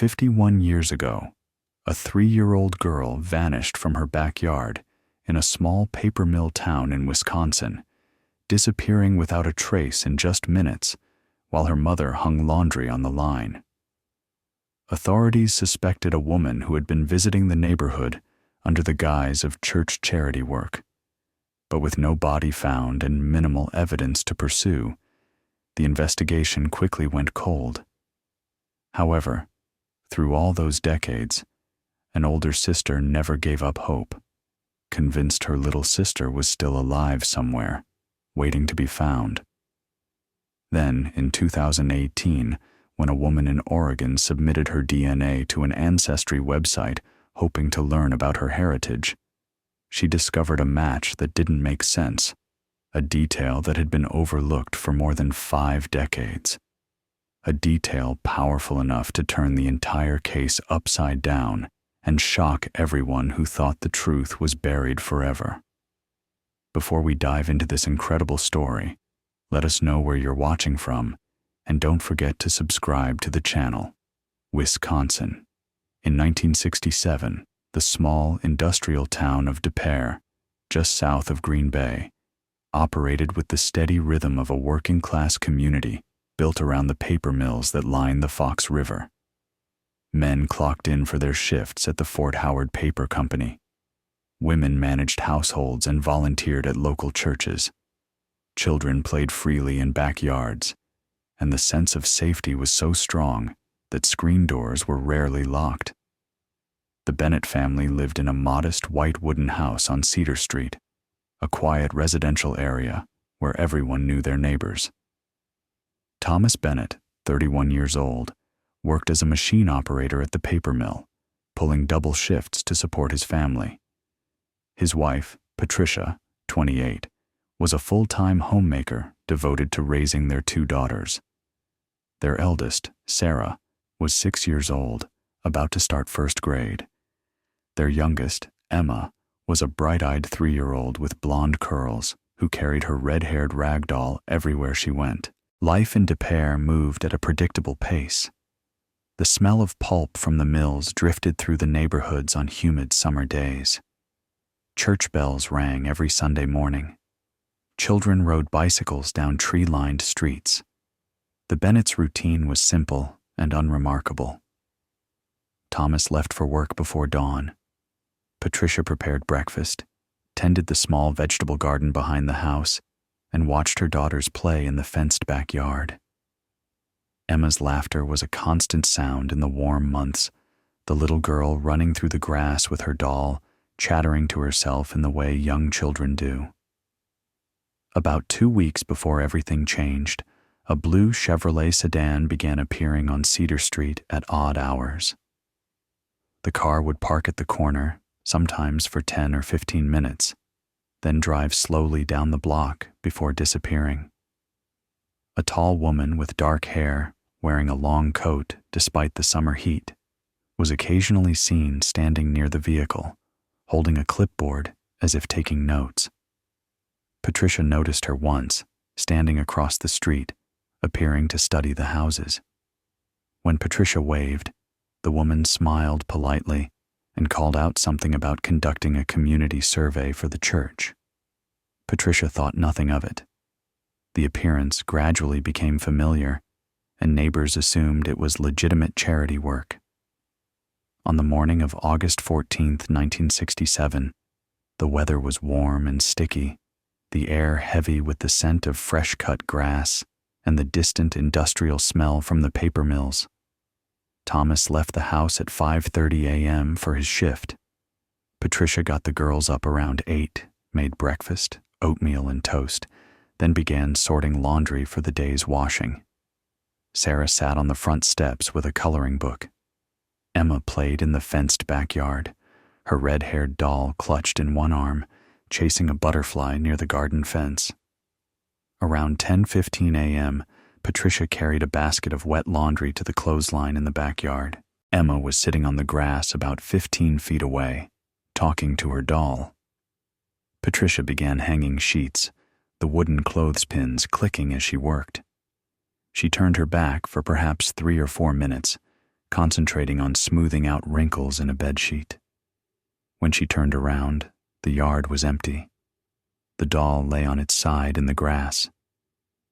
51 years ago, a 3-year-old girl vanished from her backyard in a small paper mill town in Wisconsin, disappearing without a trace in just minutes while her mother hung laundry on the line. Authorities suspected a woman who had been visiting the neighborhood under the guise of church charity work. But with no body found and minimal evidence to pursue, the investigation quickly went cold. However, through all those decades, an older sister never gave up hope, convinced her little sister was still alive somewhere, waiting to be found. Then, in 2018, when a woman in Oregon submitted her DNA to an ancestry website hoping to learn about her heritage, she discovered a match that didn't make sense, a detail that had been overlooked for more than 5 decades. A detail powerful enough to turn the entire case upside down and shock everyone who thought the truth was buried forever. Before we dive into this incredible story, let us know where you're watching from, and don't forget to subscribe to the channel. Wisconsin. In 1967, the small industrial town of Pere, just south of Green Bay, operated with the steady rhythm of a working-class community built around the paper mills that line the Fox River. Men clocked in for their shifts at the Fort Howard Paper Company. Women managed households and volunteered at local churches. Children played freely in backyards, and the sense of safety was so strong that screen doors were rarely locked. The Bennett family lived in a modest white wooden house on Cedar Street, a quiet residential area where everyone knew their neighbors. Thomas Bennett, 31 years old, worked as a machine operator at the paper mill, pulling double shifts to support his family. His wife, Patricia, 28, was a full-time homemaker devoted to raising their 2 daughters. Their eldest, Sarah, was 6 years old, about to start 1st grade. Their youngest, Emma, was a bright-eyed 3-year-old with blonde curls who carried her red-haired rag doll everywhere she went. Life in Pere moved at a predictable pace. The smell of pulp from the mills drifted through the neighborhoods on humid summer days. Church bells rang every Sunday morning. Children rode bicycles down tree-lined streets. The Bennett's routine was simple and unremarkable. Thomas left for work before dawn. Patricia prepared breakfast, tended the small vegetable garden behind the house, and watched her daughters play in the fenced backyard. Emma's laughter was a constant sound in the warm months, the little girl running through the grass with her doll, chattering to herself in the way young children do. About 2 weeks before everything changed, a blue Chevrolet sedan began appearing on Cedar Street at odd hours. The car would park at the corner, sometimes for 10 or 15 minutes, then drive slowly down the block before disappearing. A tall woman with dark hair, wearing a long coat despite the summer heat, was occasionally seen standing near the vehicle, holding a clipboard as if taking notes. Patricia noticed her once, standing across the street, appearing to study the houses. When Patricia waved, the woman smiled politely and called out something about conducting a community survey for the church. Patricia thought nothing of it. The appearance gradually became familiar, and neighbors assumed it was legitimate charity work. On the morning of August 14, 1967, the weather was warm and sticky, the air heavy with the scent of fresh-cut grass and the distant industrial smell from the paper mills. Thomas left the house at 5:30 a.m. for his shift. Patricia got the girls up around 8, made breakfast, oatmeal and toast, then began sorting laundry for the day's washing. Sarah sat on the front steps with a coloring book. Emma played in the fenced backyard, her red-haired doll clutched in one arm, chasing a butterfly near the garden fence. Around 10:15 a.m., Patricia carried a basket of wet laundry to the clothesline in the backyard. Emma was sitting on the grass about 15 feet away, talking to her doll. Patricia began hanging sheets, the wooden clothespins clicking as she worked. She turned her back for perhaps 3 or 4 minutes, concentrating on smoothing out wrinkles in a bedsheet. When she turned around, the yard was empty. The doll lay on its side in the grass.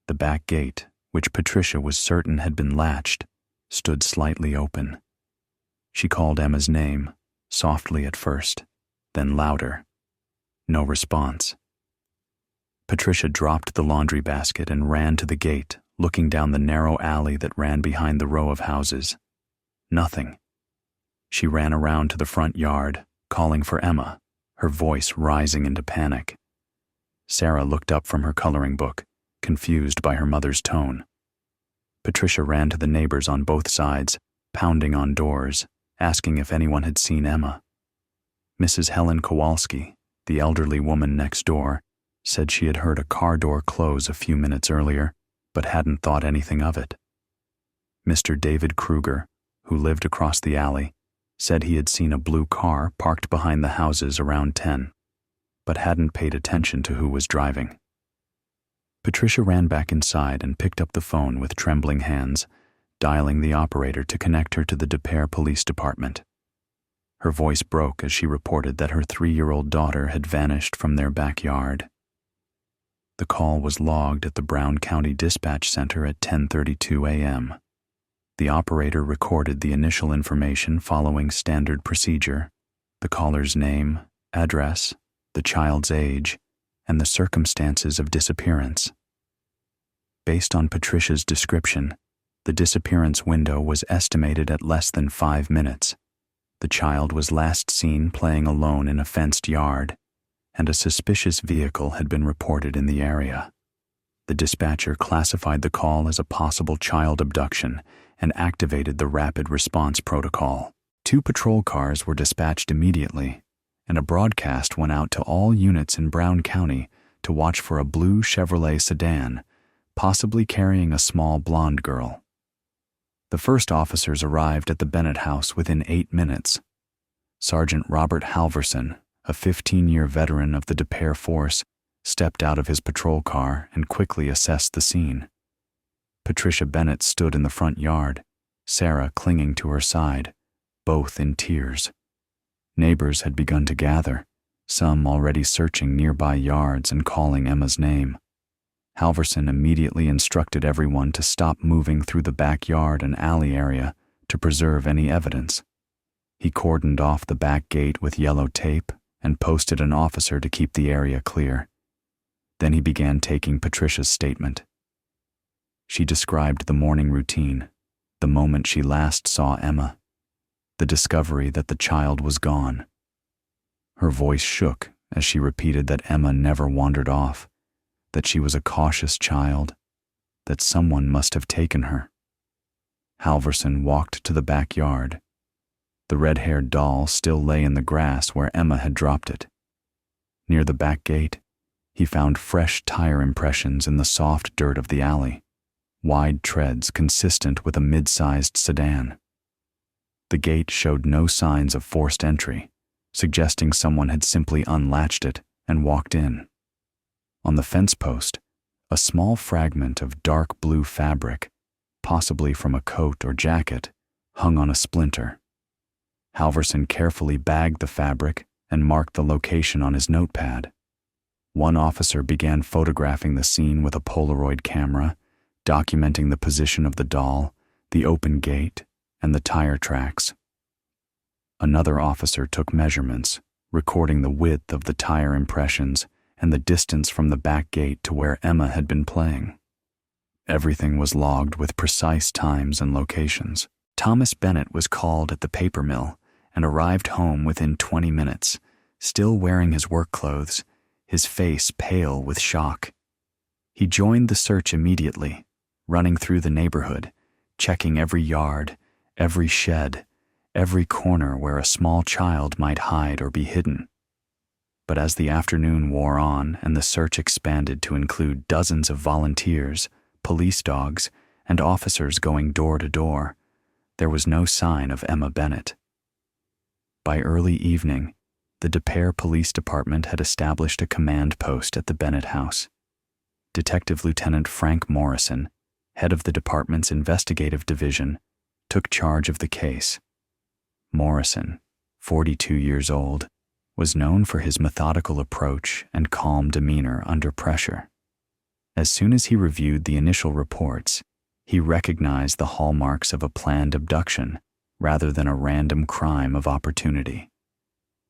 The back gate, which Patricia was certain had been latched, stood slightly open. She called Emma's name, softly at first, then louder. No response. Patricia dropped the laundry basket and ran to the gate, looking down the narrow alley that ran behind the row of houses. Nothing. She ran around to the front yard, calling for Emma, her voice rising into panic. Sarah looked up from her coloring book, confused by her mother's tone. Patricia ran to the neighbors on both sides, pounding on doors, asking if anyone had seen Emma. Mrs. Helen Kowalski, the elderly woman next door, said she had heard a car door close a few minutes earlier, but hadn't thought anything of it. Mr. David Kruger, who lived across the alley, said he had seen a blue car parked behind the houses around 10, but hadn't paid attention to who was driving. Patricia ran back inside and picked up the phone with trembling hands, dialing the operator to connect her to the Pere Police Department. Her voice broke as she reported that her 3-year-old daughter had vanished from their backyard. The call was logged at the Brown County Dispatch Center at 10:32 a.m. The operator recorded the initial information following standard procedure: the caller's name, address, the child's age, and the circumstances of disappearance. Based on Patricia's description, the disappearance window was estimated at less than 5 minutes. The child was last seen playing alone in a fenced yard, and a suspicious vehicle had been reported in the area. The dispatcher classified the call as a possible child abduction and activated the rapid response protocol. 2 patrol cars were dispatched immediately, and a broadcast went out to all units in Brown County to watch for a blue Chevrolet sedan, possibly carrying a small blonde girl. The first officers arrived at the Bennett house within 8 minutes. Sergeant Robert Halverson, a 15-year veteran of the Pere force, stepped out of his patrol car and quickly assessed the scene. Patricia Bennett stood in the front yard, Sarah clinging to her side, both in tears. Neighbors had begun to gather, some already searching nearby yards and calling Emma's name. Halverson immediately instructed everyone to stop moving through the backyard and alley area to preserve any evidence. He cordoned off the back gate with yellow tape and posted an officer to keep the area clear. Then he began taking Patricia's statement. She described the morning routine, the moment she last saw Emma, the discovery that the child was gone. Her voice shook as she repeated that Emma never wandered off, that she was a cautious child, that someone must have taken her. Halverson walked to the backyard. The red-haired doll still lay in the grass where Emma had dropped it. Near the back gate, he found fresh tire impressions in the soft dirt of the alley, wide treads consistent with a mid-sized sedan. The gate showed no signs of forced entry, suggesting someone had simply unlatched it and walked in. On the fence post, a small fragment of dark blue fabric, possibly from a coat or jacket, hung on a splinter. Halverson carefully bagged the fabric and marked the location on his notepad. One officer began photographing the scene with a Polaroid camera, documenting the position of the doll, the open gate, and the tire tracks. Another officer took measurements, recording the width of the tire impressions and the distance from the back gate to where Emma had been playing. Everything was logged with precise times and locations. Thomas Bennett was called at the paper mill and arrived home within 20 minutes, still wearing his work clothes, his face pale with shock. He joined the search immediately, running through the neighborhood, checking every yard, every shed, every corner where a small child might hide or be hidden. But as the afternoon wore on and the search expanded to include dozens of volunteers, police dogs, and officers going door to door, there was no sign of Emma Bennett. By early evening, the Pere Police Department had established a command post at the Bennett house. Detective Lieutenant Frank Morrison, head of the department's investigative division, took charge of the case. Morrison, 42 years old, was known for his methodical approach and calm demeanor under pressure. As soon as he reviewed the initial reports, he recognized the hallmarks of a planned abduction rather than a random crime of opportunity.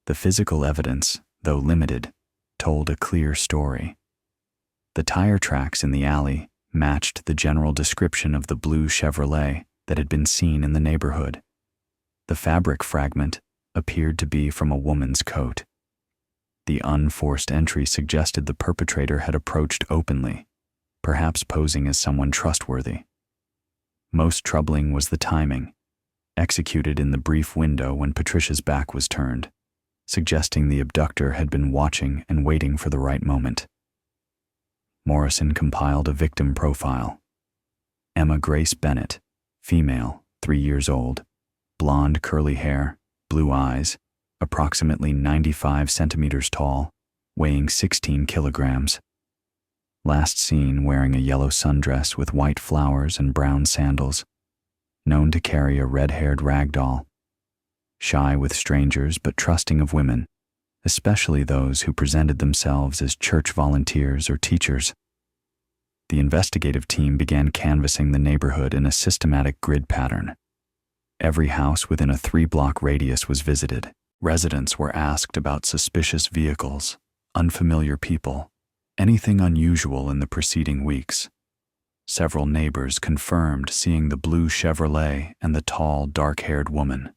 The physical evidence, though limited, told a clear story. The tire tracks in the alley matched the general description of the blue Chevrolet that had been seen in the neighborhood. The fabric fragment appeared to be from a woman's coat. The unforced entry suggested the perpetrator had approached openly, perhaps posing as someone trustworthy. Most troubling was the timing, executed in the brief window when Patricia's back was turned, suggesting the abductor had been watching and waiting for the right moment. Morrison compiled a victim profile. Emma Grace Bennett, female, 3 years old, blonde curly hair, blue eyes, approximately 95 centimeters tall, weighing 16 kilograms. Last seen wearing a yellow sundress with white flowers and brown sandals, known to carry a red-haired rag doll. Shy with strangers but trusting of women, especially those who presented themselves as church volunteers or teachers. The investigative team began canvassing the neighborhood in a systematic grid pattern. Every house within a 3-block radius was visited. Residents were asked about suspicious vehicles, unfamiliar people, anything unusual in the preceding weeks. Several neighbors confirmed seeing the blue Chevrolet and the tall, dark-haired woman.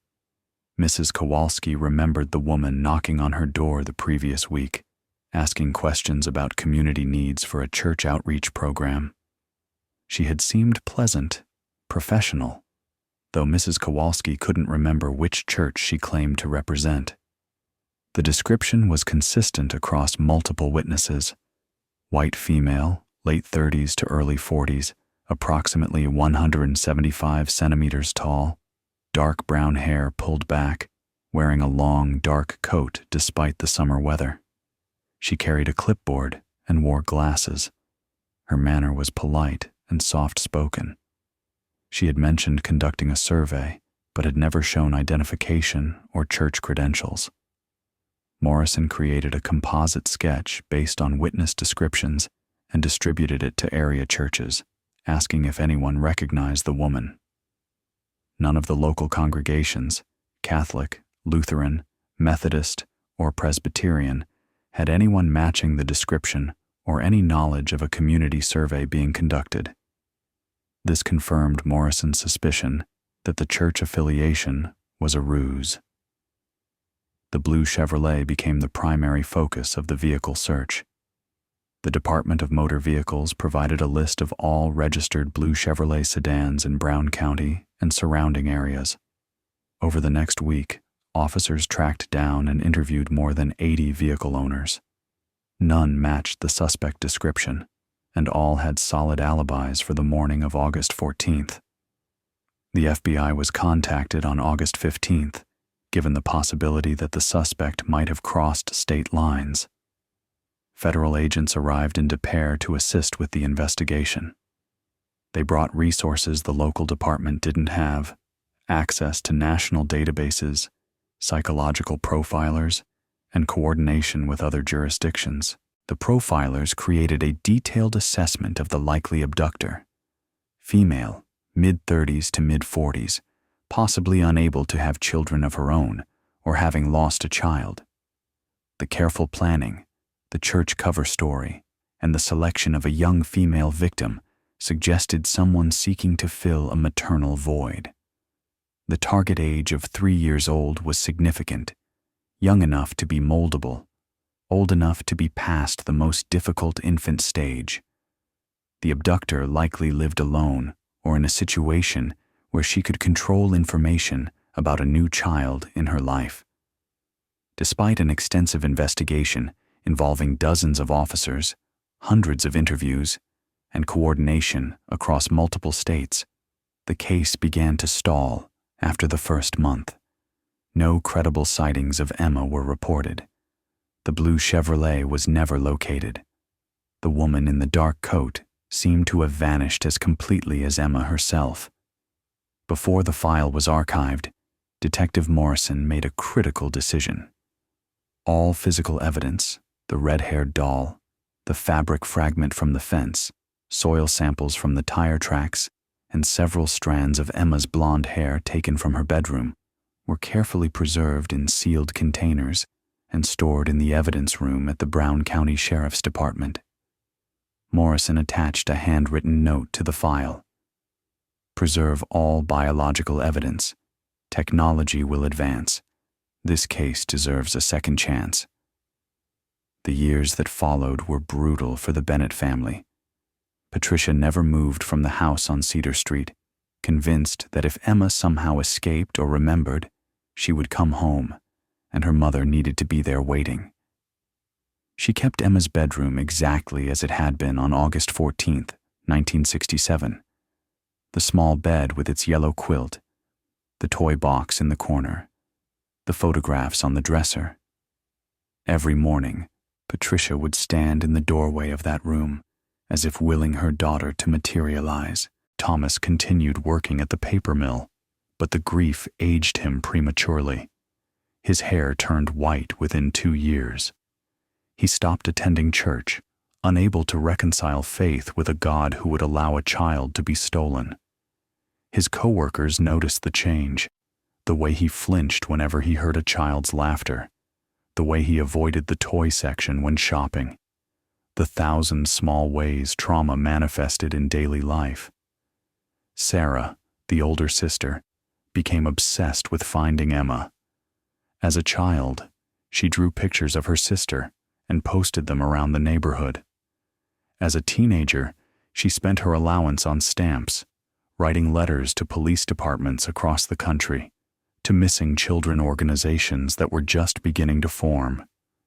Mrs. Kowalski remembered the woman knocking on her door the previous week, asking questions about community needs for a church outreach program. She had seemed pleasant, professional, though Mrs. Kowalski couldn't remember which church she claimed to represent. The description was consistent across multiple witnesses. White female, late 30s to early 40s, approximately 175 centimeters tall, dark brown hair pulled back, wearing a long, dark coat despite the summer weather. She carried a clipboard and wore glasses. Her manner was polite and soft-spoken. She had mentioned conducting a survey, but had never shown identification or church credentials. Morrison created a composite sketch based on witness descriptions and distributed it to area churches, asking if anyone recognized the woman. None of the local congregations, Catholic, Lutheran, Methodist, or Presbyterian, had anyone matching the description or any knowledge of a community survey being conducted. This confirmed Morrison's suspicion that the church affiliation was a ruse. The blue Chevrolet became the primary focus of the vehicle search. The Department of Motor Vehicles provided a list of all registered blue Chevrolet sedans in Brown County and surrounding areas. Over the next week, officers tracked down and interviewed more than 80 vehicle owners. None matched the suspect description, and all had solid alibis for the morning of August 14th. The FBI was contacted on August 15th, given the possibility that the suspect might have crossed state lines. Federal agents arrived in Pere to assist with the investigation. They brought resources the local department didn't have: access to national databases, psychological profilers, and coordination with other jurisdictions. The profilers created a detailed assessment of the likely abductor. Female, mid-30s to mid-40s, possibly unable to have children of her own or having lost a child. The careful planning, the church cover story, and the selection of a young female victim suggested someone seeking to fill a maternal void. The target age of 3 years old was significant, young enough to be moldable, old enough to be past the most difficult infant stage. The abductor likely lived alone or in a situation where she could control information about a new child in her life. Despite an extensive investigation involving dozens of officers, hundreds of interviews, and coordination across multiple states, the case began to stall after the first month. No credible sightings of Emma were reported. The blue Chevrolet was never located. The woman in the dark coat seemed to have vanished as completely as Emma herself. Before the file was archived, Detective Morrison made a critical decision. All physical evidence, the red-haired doll, the fabric fragment from the fence, soil samples from the tire tracks, and several strands of Emma's blonde hair taken from her bedroom, were carefully preserved in sealed containers and stored in the evidence room at the Brown County Sheriff's Department. Morrison attached a handwritten note to the file. "Preserve all biological evidence. Technology will advance. This case deserves a second chance." The years that followed were brutal for the Bennett family. Patricia never moved from the house on Cedar Street, convinced that if Emma somehow escaped or remembered, she would come home, and her mother needed to be there waiting. She kept Emma's bedroom exactly as it had been on August 14th, 1967. The small bed with its yellow quilt, the toy box in the corner, the photographs on the dresser. Every morning, Patricia would stand in the doorway of that room, as if willing her daughter to materialize. Thomas continued working at the paper mill, but the grief aged him prematurely. His hair turned white within 2 years. He stopped attending church, unable to reconcile faith with a God who would allow a child to be stolen. His coworkers noticed the change, the way he flinched whenever he heard a child's laughter, the way he avoided the toy section when shopping, the 1,000 small ways trauma manifested in daily life. Sarah, the older sister, became obsessed with finding Emma. As a child, she drew pictures of her sister and posted them around the neighborhood. As a teenager, she spent her allowance on stamps, writing letters to police departments across the country, to missing children organizations that were just beginning to form,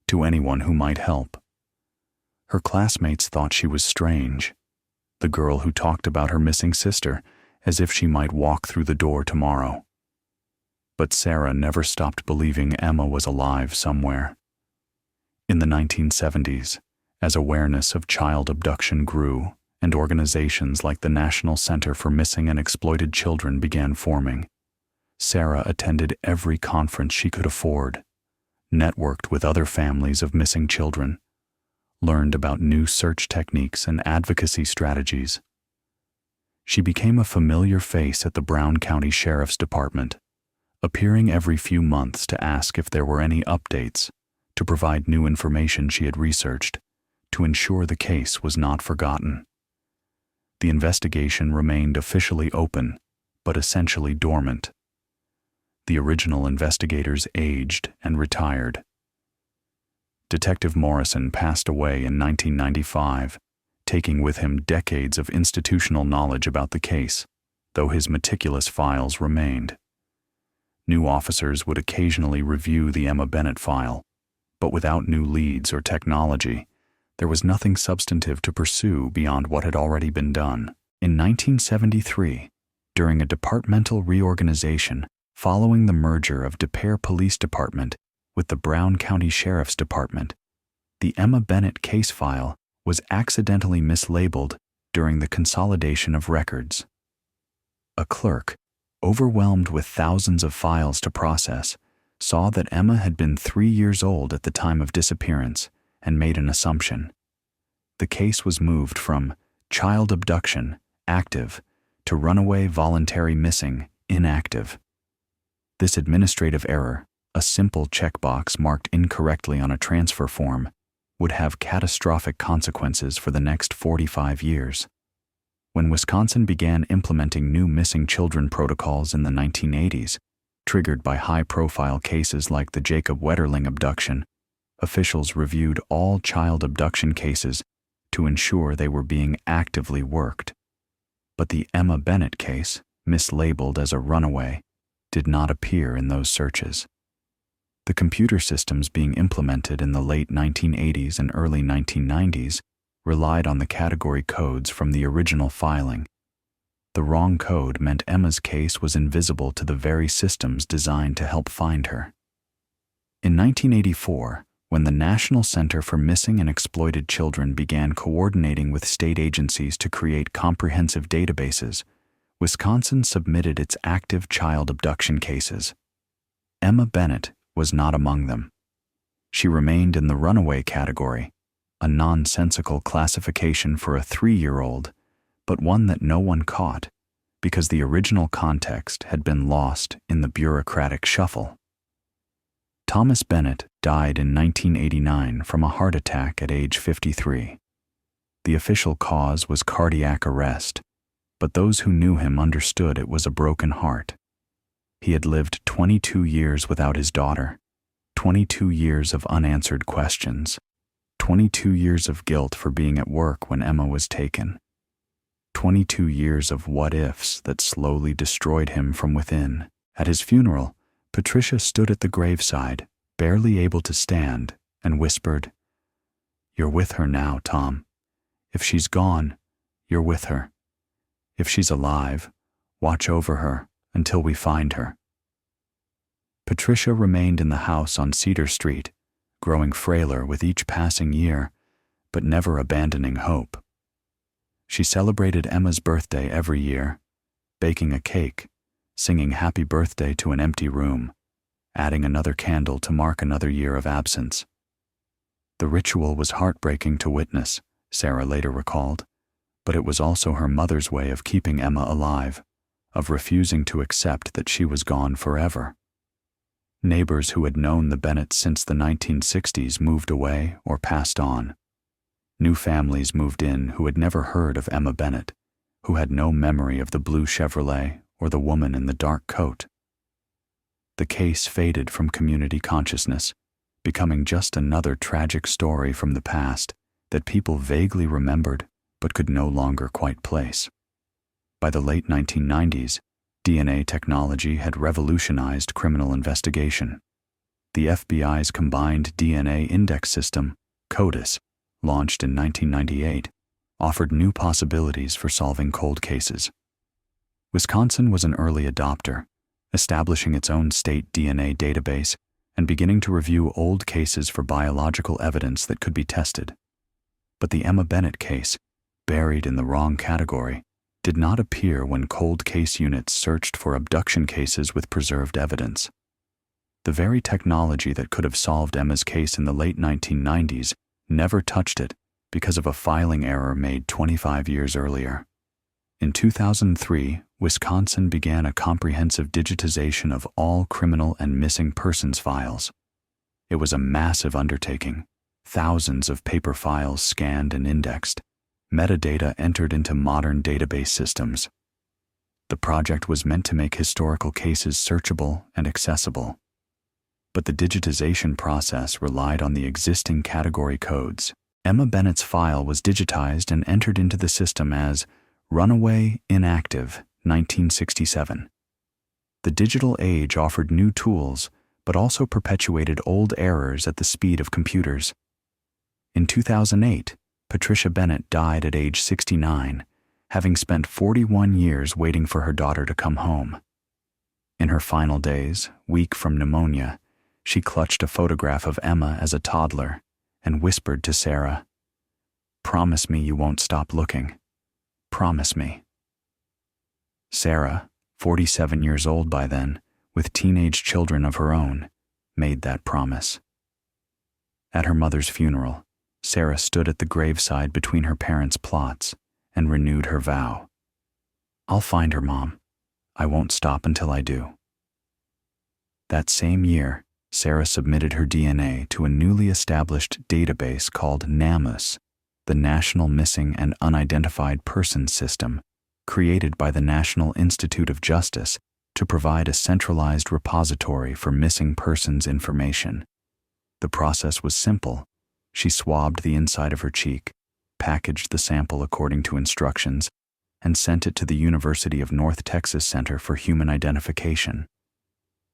to anyone who might help. Her classmates thought she was strange, the girl who talked about her missing sister as if she might walk through the door tomorrow. But Sarah never stopped believing Emma was alive somewhere. In the 1970s, as awareness of child abduction grew and organizations like the National Center for Missing and Exploited Children began forming, Sarah attended every conference she could afford, networked with other families of missing children, learned about new search techniques and advocacy strategies. She became a familiar face at the Brown County Sheriff's Department, appearing every few months to ask if there were any updates, to provide new information she had researched, to ensure the case was not forgotten. The investigation remained officially open, but essentially dormant. The original investigators aged and retired. Detective Morrison passed away in 1995, taking with him decades of institutional knowledge about the case, though his meticulous files remained. New officers would occasionally review the Emma Bennett file, but without new leads or technology, there was nothing substantive to pursue beyond what had already been done. In 1973, during a departmental reorganization following the merger of Pere Police Department with the Brown County Sheriff's Department, the Emma Bennett case file was accidentally mislabeled during the consolidation of records. A clerk, overwhelmed with thousands of files to process, saw that Emma had been 3 years old at the time of disappearance and made an assumption. The case was moved from child abduction, active, to runaway voluntary missing, inactive. This administrative error, a simple checkbox marked incorrectly on a transfer form, would have catastrophic consequences for the next 45 years. When Wisconsin began implementing new missing children protocols in the 1980s, triggered by high-profile cases like the Jacob Wetterling abduction, officials reviewed all child abduction cases to ensure they were being actively worked. But the Emma Bennett case, mislabeled as a runaway, did not appear in those searches. The computer systems being implemented in the late 1980s and early 1990s relied on the category codes from the original filing. The wrong code meant Emma's case was invisible to the very systems designed to help find her. In 1984, when the National Center for Missing and Exploited Children began coordinating with state agencies to create comprehensive databases, Wisconsin submitted its active child abduction cases. Emma Bennett was not among them. She remained in the runaway category, a nonsensical classification for a 3-year-old, but one that no one caught because the original context had been lost in the bureaucratic shuffle. Thomas Bennett died in 1989 from a heart attack at age 53. The official cause was cardiac arrest, but those who knew him understood it was a broken heart. He had lived 22 years without his daughter, 22 years of unanswered questions, 22 years of guilt for being at work when Emma was taken, 22 years of what-ifs that slowly destroyed him from within. At his funeral, Patricia stood at the graveside, barely able to stand, and whispered, "You're with her now, Tom. If she's gone, you're with her. If she's alive, watch over her until we find her." Patricia remained in the house on Cedar Street, growing frailer with each passing year, but never abandoning hope. She celebrated Emma's birthday every year, baking a cake, singing happy birthday to an empty room, adding another candle to mark another year of absence. The ritual was heartbreaking to witness, Sarah later recalled, but it was also her mother's way of keeping Emma alive, of refusing to accept that she was gone forever. Neighbors who had known the Bennetts since the 1960s moved away or passed on. New families moved in who had never heard of Emma Bennett, who had no memory of the blue Chevrolet or the woman in the dark coat. The case faded from community consciousness, becoming just another tragic story from the past that people vaguely remembered but could no longer quite place. By the late 1990s, DNA technology had revolutionized criminal investigation. The FBI's combined DNA index system, CODIS, launched in 1998, offered new possibilities for solving cold cases. Wisconsin was an early adopter, establishing its own state DNA database and beginning to review old cases for biological evidence that could be tested. But the Emma Bennett case, buried in the wrong category, did not appear when cold case units searched for abduction cases with preserved evidence. The very technology that could have solved Emma's case in the late 1990s never touched it because of a filing error made 25 years earlier. In 2003, Wisconsin began a comprehensive digitization of all criminal and missing persons files. It was a massive undertaking, thousands of paper files scanned and indexed, metadata entered into modern database systems. The project was meant to make historical cases searchable and accessible. But the digitization process relied on the existing category codes. Emma Bennett's file was digitized and entered into the system as Runaway Inactive 1967. The digital age offered new tools, but also perpetuated old errors at the speed of computers. In 2008, Patricia Bennett died at age 69, having spent 41 years waiting for her daughter to come home. In her final days, weak from pneumonia, she clutched a photograph of Emma as a toddler and whispered to Sarah, "Promise me you won't stop looking. Promise me." Sarah, 47 years old by then, with teenage children of her own, made that promise. At her mother's funeral, Sarah stood at the graveside between her parents' plots and renewed her vow. "I'll find her, Mom. I won't stop until I do." That same year, Sarah submitted her DNA to a newly established database called NamUs, the National Missing and Unidentified Persons System, created by the National Institute of Justice to provide a centralized repository for missing persons information. The process was simple. She swabbed the inside of her cheek, packaged the sample according to instructions, and sent it to the University of North Texas Center for Human Identification.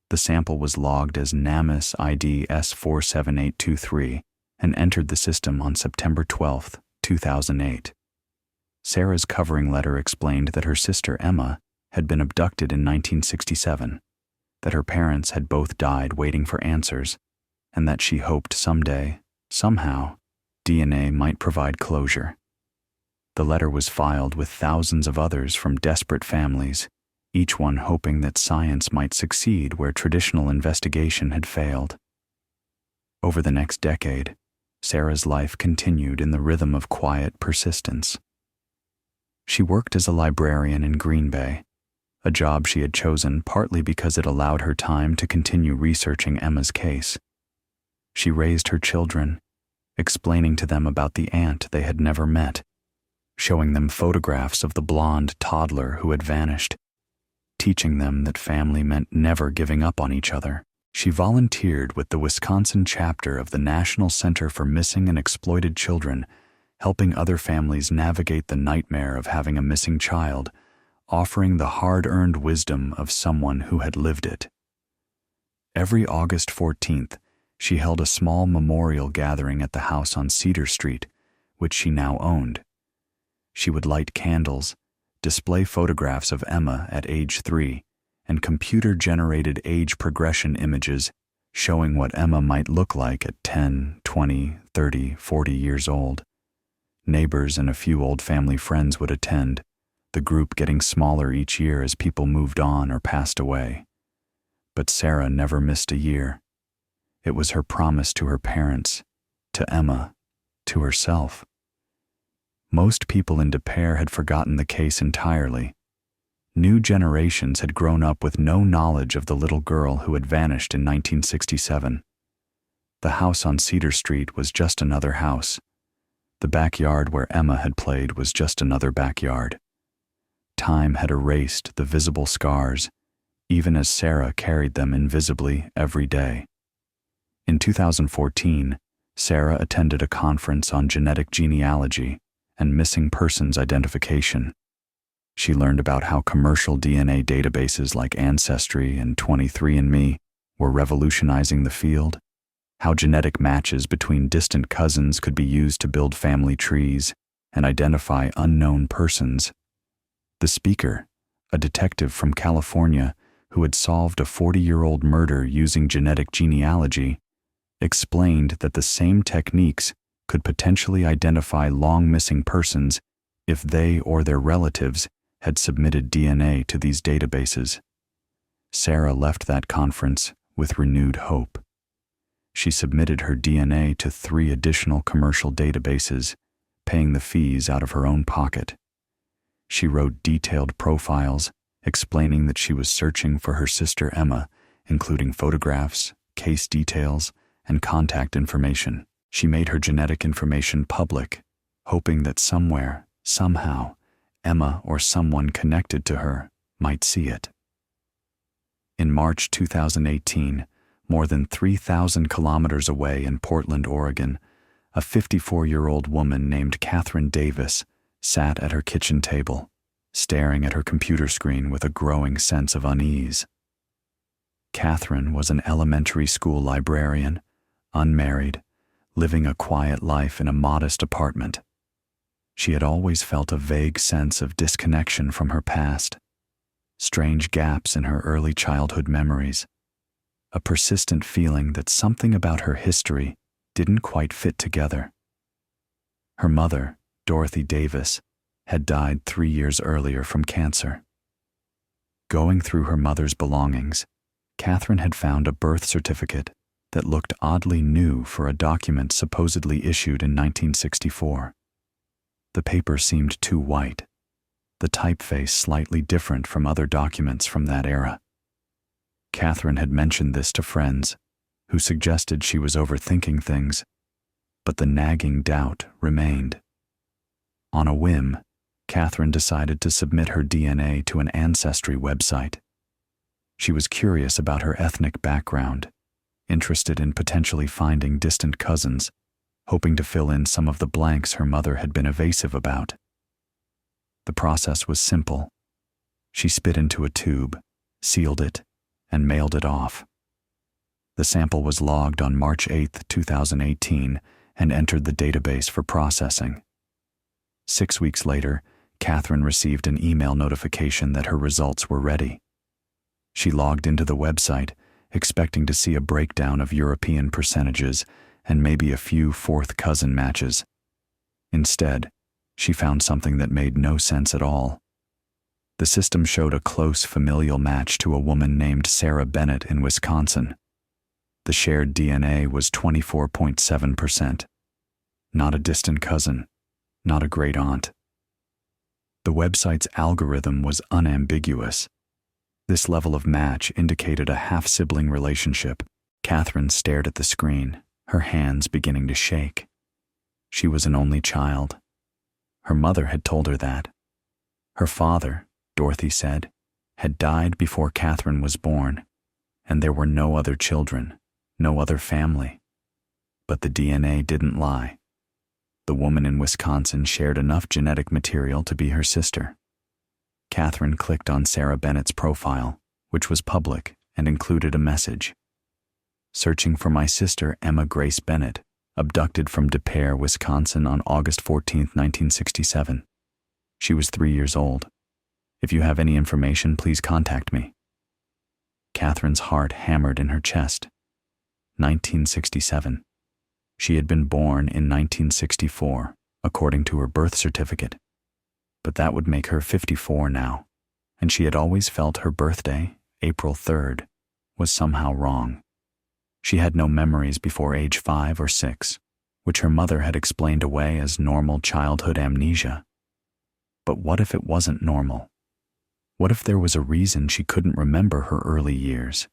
The sample was logged as NamUs ID S47823 and entered the system on September 12, 2008. Sarah's covering letter explained that her sister Emma had been abducted in 1967, that her parents had both died waiting for answers, and that she hoped someday, somehow, DNA might provide closure. The The letter was filed with thousands of others from desperate families, each one hoping that science might succeed where traditional investigation had failed. Over the next decade, Sarah's life continued in the rhythm of quiet persistence. She worked as a librarian in Green Bay, a job she had chosen partly because it allowed her time to continue researching Emma's case. She raised her children, explaining to them about the aunt they had never met, showing them photographs of the blonde toddler who had vanished, teaching them that family meant never giving up on each other. She volunteered with the Wisconsin chapter of the National Center for Missing and Exploited Children, helping other families navigate the nightmare of having a missing child, offering the hard-earned wisdom of someone who had lived it. Every August 14th, she held a small memorial gathering at the house on Cedar Street, which she now owned. She would light candles, display photographs of Emma at age 3, and computer-generated age progression images showing what Emma might look like at 10, 20, 30, 40 years old. Neighbors and a few old family friends would attend, the group getting smaller each year as people moved on or passed away. But Sarah never missed a year. It was her promise to her parents, to Emma, to herself. Most people in Pere had forgotten the case entirely. New generations had grown up with no knowledge of the little girl who had vanished in 1967. The house on Cedar Street was just another house. The backyard where Emma had played was just another backyard. Time had erased the visible scars, even as Sarah carried them invisibly every day. In 2014, Sarah attended a conference on genetic genealogy and missing persons identification. She learned about how commercial DNA databases like Ancestry and 23andMe were revolutionizing the field, how genetic matches between distant cousins could be used to build family trees and identify unknown persons. The speaker, a detective from California who had solved a 40-year-old murder using genetic genealogy, explained that the same techniques could potentially identify long-missing persons if they or their relatives had submitted DNA to these databases. Sarah left that conference with renewed hope. She submitted her DNA to 3 additional commercial databases, paying the fees out of her own pocket. She wrote detailed profiles, explaining that she was searching for her sister Emma, including photographs, case details, and contact information. She made her genetic information public, hoping that somewhere, somehow, Emma or someone connected to her might see it. In March 2018, more than 3,000 kilometers away in Portland, Oregon, a 54-year-old woman named Catherine Davis sat at her kitchen table, staring at her computer screen with a growing sense of unease. Catherine was an elementary school librarian, unmarried, living a quiet life in a modest apartment. She had always felt a vague sense of disconnection from her past, strange gaps in her early childhood memories, a persistent feeling that something about her history didn't quite fit together. Her mother, Dorothy Davis, had died 3 years earlier from cancer. Going through her mother's belongings, Catherine had found a birth certificate that looked oddly new for a document supposedly issued in 1964. The paper seemed too white, the typeface slightly different from other documents from that era. Catherine had mentioned this to friends, who suggested she was overthinking things, but the nagging doubt remained. On a whim, Catherine decided to submit her DNA to an Ancestry website. She was curious about her ethnic background, interested in potentially finding distant cousins, hoping to fill in some of the blanks her mother had been evasive about. The process was simple. She spit into a tube, sealed it, and mailed it off. The sample was logged on March 8, 2018, and entered the database for processing. 6 weeks later, Catherine received an email notification that her results were ready. She logged into the website, expecting to see a breakdown of European percentages and maybe a few fourth cousin matches. Instead, she found something that made no sense at all. The system showed a close familial match to a woman named Sarah Bennett in Wisconsin. The shared DNA was 24.7%. Not a distant cousin, not a great aunt. The website's algorithm was unambiguous. This level of match indicated a half-sibling relationship. Catherine stared at the screen, her hands beginning to shake. She was an only child. Her mother had told her that. Her father, Dorothy said, had died before Catherine was born, and there were no other children, no other family. But the DNA didn't lie. The woman in Wisconsin shared enough genetic material to be her sister. Catherine clicked on Sarah Bennett's profile, which was public and included a message. Searching for my sister Emma Grace Bennett, abducted from Pere, Wisconsin on August 14, 1967. She was 3 years old. If you have any information, please contact me. Catherine's heart hammered in her chest. 1967. She had been born in 1964, according to her birth certificate. But that would make her 54 now, and she had always felt her birthday, April 3rd, was somehow wrong. She had no memories before age 5 or 6, which her mother had explained away as normal childhood amnesia. But what if it wasn't normal? What if there was a reason she couldn't remember her early years?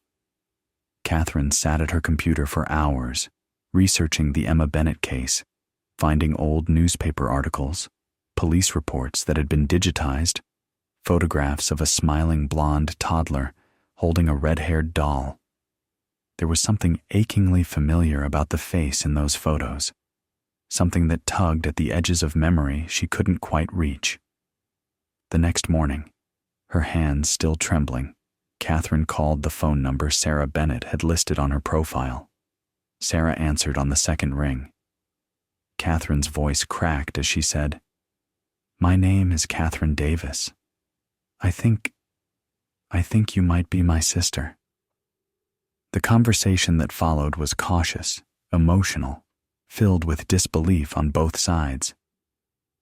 Catherine sat at her computer for hours, researching the Emma Bennett case, finding old newspaper articles, police reports that had been digitized, photographs of a smiling blonde toddler holding a red-haired doll. There was something achingly familiar about the face in those photos, something that tugged at the edges of memory she couldn't quite reach. The next morning, her hands still trembling, Catherine called the phone number Sarah Bennett had listed on her profile. Sarah answered on the second ring. Catherine's voice cracked as she said, "My name is Catherine Davis. I think you might be my sister." The conversation that followed was cautious, emotional, filled with disbelief on both sides.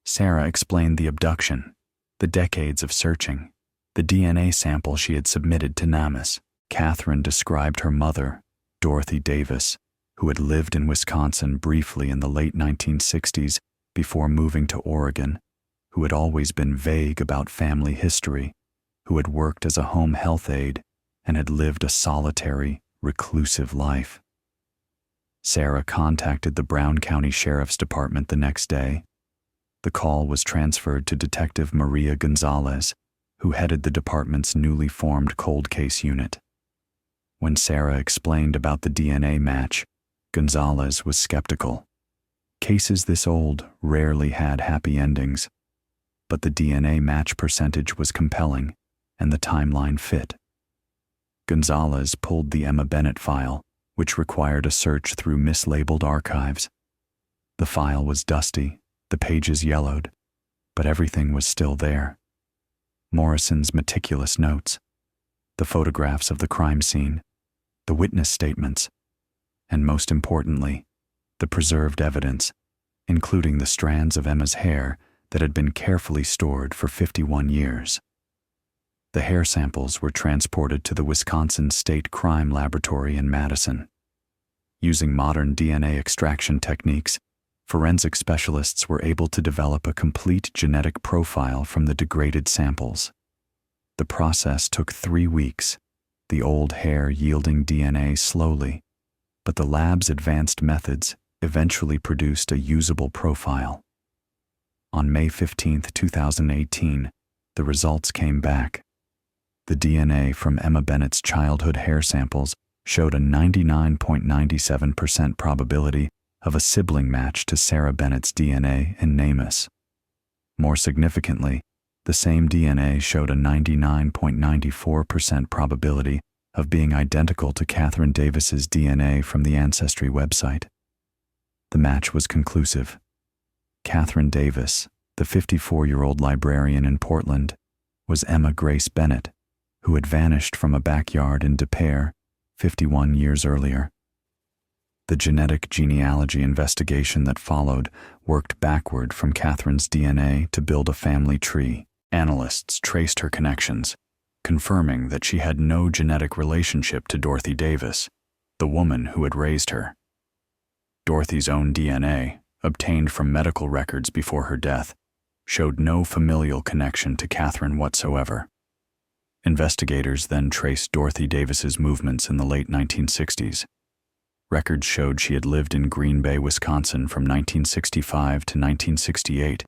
Sarah explained the abduction, the decades of searching, the DNA sample she had submitted to NamUs. Catherine described her mother, Dorothy Davis, who had lived in Wisconsin briefly in the late 1960s before moving to Oregon, who had always been vague about family history, who had worked as a home health aide and had lived a solitary, reclusive life. Sarah contacted the Brown County Sheriff's Department the next day. The call was transferred to Detective Maria Gonzalez, who headed the department's newly formed cold case unit. When Sarah explained about the DNA match, Gonzalez was skeptical. Cases this old rarely had happy endings, but the DNA match percentage was compelling, and the timeline fit. Gonzalez pulled the Emma Bennett file, which required a search through mislabeled archives. The file was dusty, the pages yellowed, but everything was still there. Morrison's meticulous notes, the photographs of the crime scene, the witness statements, and most importantly, the preserved evidence, including the strands of Emma's hair that had been carefully stored for 51 years. The hair samples were transported to the Wisconsin State Crime Laboratory in Madison. Using modern DNA extraction techniques, forensic specialists were able to develop a complete genetic profile from the degraded samples. The process took 3 weeks, the old hair yielding DNA slowly, but the lab's advanced methods eventually produced a usable profile. On May 15, 2018, the results came back. The DNA from Emma Bennett's childhood hair samples showed a 99.97% probability of a sibling match to Sarah Bennett's DNA in NamUs. More significantly, the same DNA showed a 99.94% probability of being identical to Catherine Davis's DNA from the Ancestry website. The match was conclusive. Catherine Davis, the 54-year-old librarian in Portland, was Emma Grace Bennett, who had vanished from a backyard in Pere 51 years earlier. The genetic genealogy investigation that followed worked backward from Catherine's DNA to build a family tree. Analysts traced her connections, confirming that she had no genetic relationship to Dorothy Davis, the woman who had raised her. Dorothy's own DNA, obtained from medical records before her death, showed no familial connection to Catherine whatsoever. Investigators then traced Dorothy Davis's movements in the late 1960s. Records showed she had lived in Green Bay, Wisconsin from 1965 to 1968,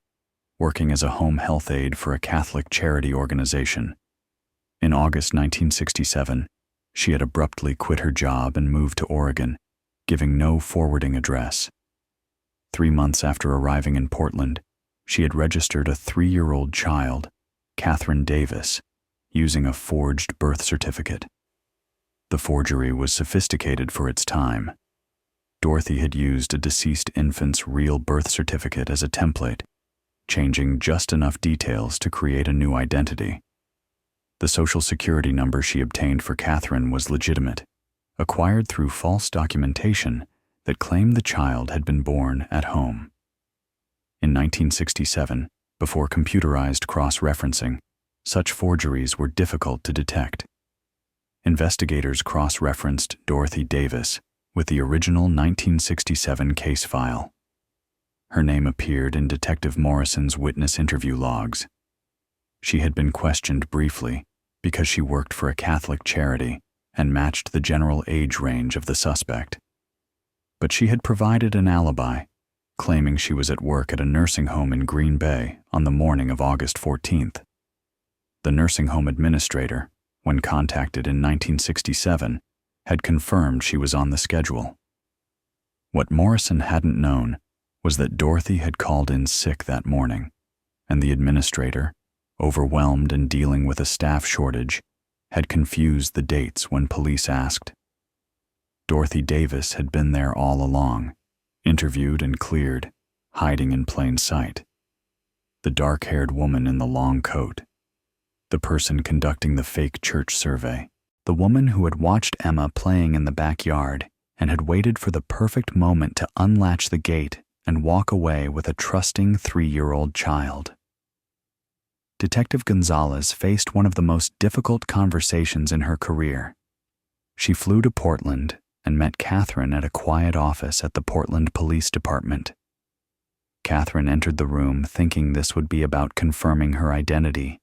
working as a home health aide for a Catholic charity organization. In August 1967, she had abruptly quit her job and moved to Oregon, giving no forwarding address. 3 months after arriving in Portland, she had registered a 3-year-old child, Catherine Davis, using a forged birth certificate. The forgery was sophisticated for its time. Dorothy had used a deceased infant's real birth certificate as a template, changing just enough details to create a new identity. The Social Security number she obtained for Catherine was legitimate, acquired through false documentation that claimed the child had been born at home. In 1967, before computerized cross-referencing, such forgeries were difficult to detect. Investigators cross-referenced Dorothy Davis with the original 1967 case file. Her name appeared in Detective Morrison's witness interview logs. She had been questioned briefly because she worked for a Catholic charity and matched the general age range of the suspect. But she had provided an alibi, claiming she was at work at a nursing home in Green Bay on the morning of August 14th. The nursing home administrator, when contacted in 1967, had confirmed she was on the schedule. What Morrison hadn't known was that Dorothy had called in sick that morning, and the administrator, overwhelmed and dealing with a staff shortage, had confused the dates when police asked. Dorothy Davis had been there all along, interviewed and cleared, hiding in plain sight. The dark-haired woman in the long coat, the person conducting the fake church survey, the woman who had watched Emma playing in the backyard and had waited for the perfect moment to unlatch the gate and walk away with a trusting 3-year-old child. Detective Gonzalez faced one of the most difficult conversations in her career. She flew to Portland and met Catherine at a quiet office at the Portland Police Department. Catherine entered the room thinking this would be about confirming her identity,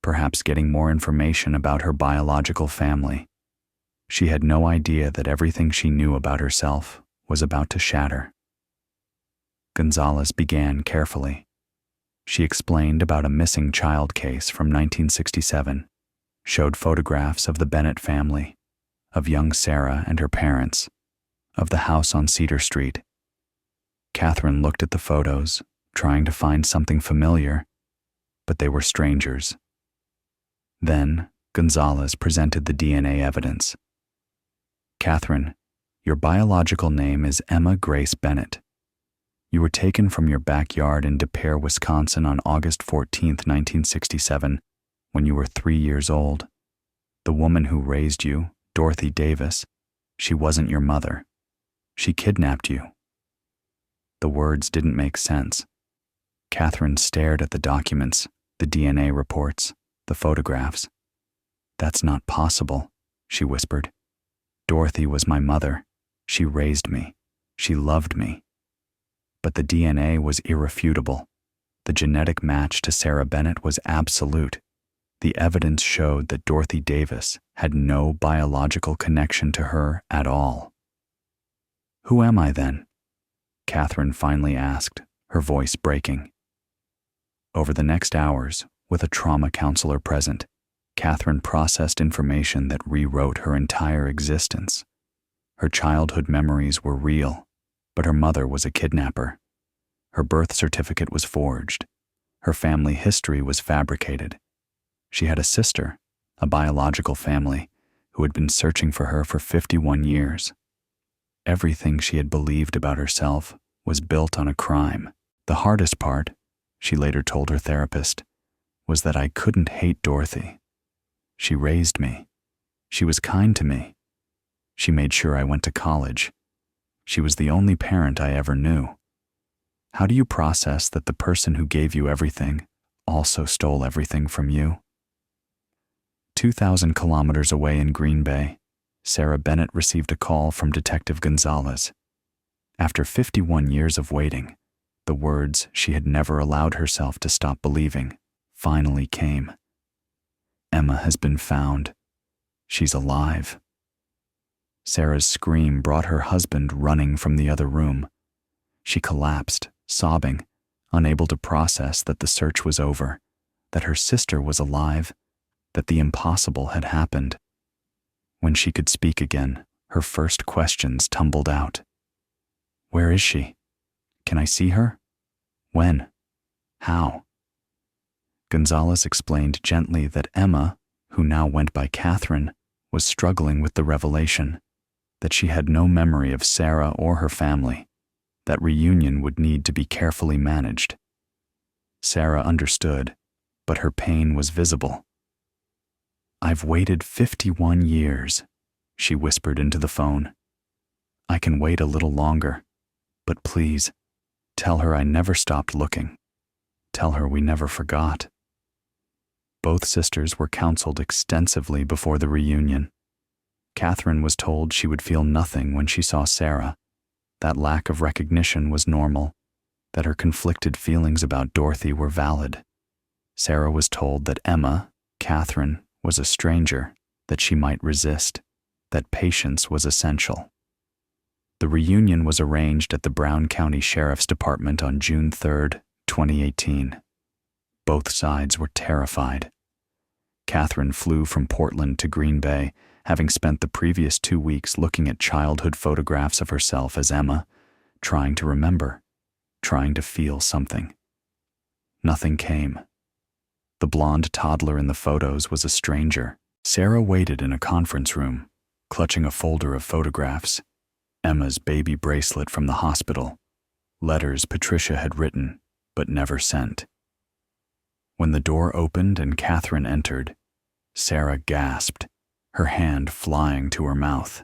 perhaps getting more information about her biological family. She had no idea that everything she knew about herself was about to shatter. Gonzalez began carefully. She explained about a missing child case from 1967, showed photographs of the Bennett family, of young Sarah and her parents, of the house on Cedar Street. Catherine looked at the photos, trying to find something familiar, but they were strangers. Then, Gonzalez presented the DNA evidence. Catherine, your biological name is Emma Grace Bennett. You were taken from your backyard in Pere, Wisconsin on August 14, 1967, when you were 3 years old. The woman who raised you, Dorothy Davis, she wasn't your mother. She kidnapped you. The words didn't make sense. Catherine stared at the documents, the DNA reports, the photographs. That's not possible, she whispered. Dorothy was my mother. She raised me. She loved me. But the DNA was irrefutable. The genetic match to Sarah Bennett was absolute. The evidence showed that Dorothy Davis had no biological connection to her at all. Who am I then? Catherine finally asked, her voice breaking. Over the next hours, with a trauma counselor present, Catherine processed information that rewrote her entire existence. Her childhood memories were real, but her mother was a kidnapper. Her birth certificate was forged. Her family history was fabricated. She had a sister, a biological family, who had been searching for her for 51 years. Everything she had believed about herself was built on a crime. The hardest part, she later told her therapist, was that I couldn't hate Dorothy. She raised me. She was kind to me. She made sure I went to college. She was the only parent I ever knew. How do you process that the person who gave you everything also stole everything from you? 2,000 kilometers away in Green Bay, Sarah Bennett received a call from Detective Gonzalez. After 51 years of waiting, the words she had never allowed herself to stop believing finally came. Emma has been found. She's alive. Sarah's scream brought her husband running from the other room. She collapsed, sobbing, unable to process that the search was over, that her sister was alive, that the impossible had happened. When she could speak again, her first questions tumbled out. Where is she? Can I see her? When? How? Gonzalez explained gently that Emma, who now went by Catherine, was struggling with the revelation, that she had no memory of Sarah or her family, that reunion would need to be carefully managed. Sarah understood, but her pain was visible. I've waited 51 years, she whispered into the phone. I can wait a little longer, but please, tell her I never stopped looking. Tell her we never forgot. Both sisters were counseled extensively before the reunion. Catherine was told she would feel nothing when she saw Sarah, that lack of recognition was normal, that her conflicted feelings about Dorothy were valid. Sarah was told that Emma, Catherine, was a stranger, that she might resist, that patience was essential. The reunion was arranged at the Brown County Sheriff's Department on June 3, 2018. Both sides were terrified. Catherine flew from Portland to Green Bay, having spent the previous 2 weeks looking at childhood photographs of herself as Emma, trying to remember, trying to feel something. Nothing came. The blonde toddler in the photos was a stranger. Sarah waited in a conference room, clutching a folder of photographs, Emma's baby bracelet from the hospital, letters Patricia had written but never sent. When the door opened and Catherine entered, Sarah gasped, her hand flying to her mouth.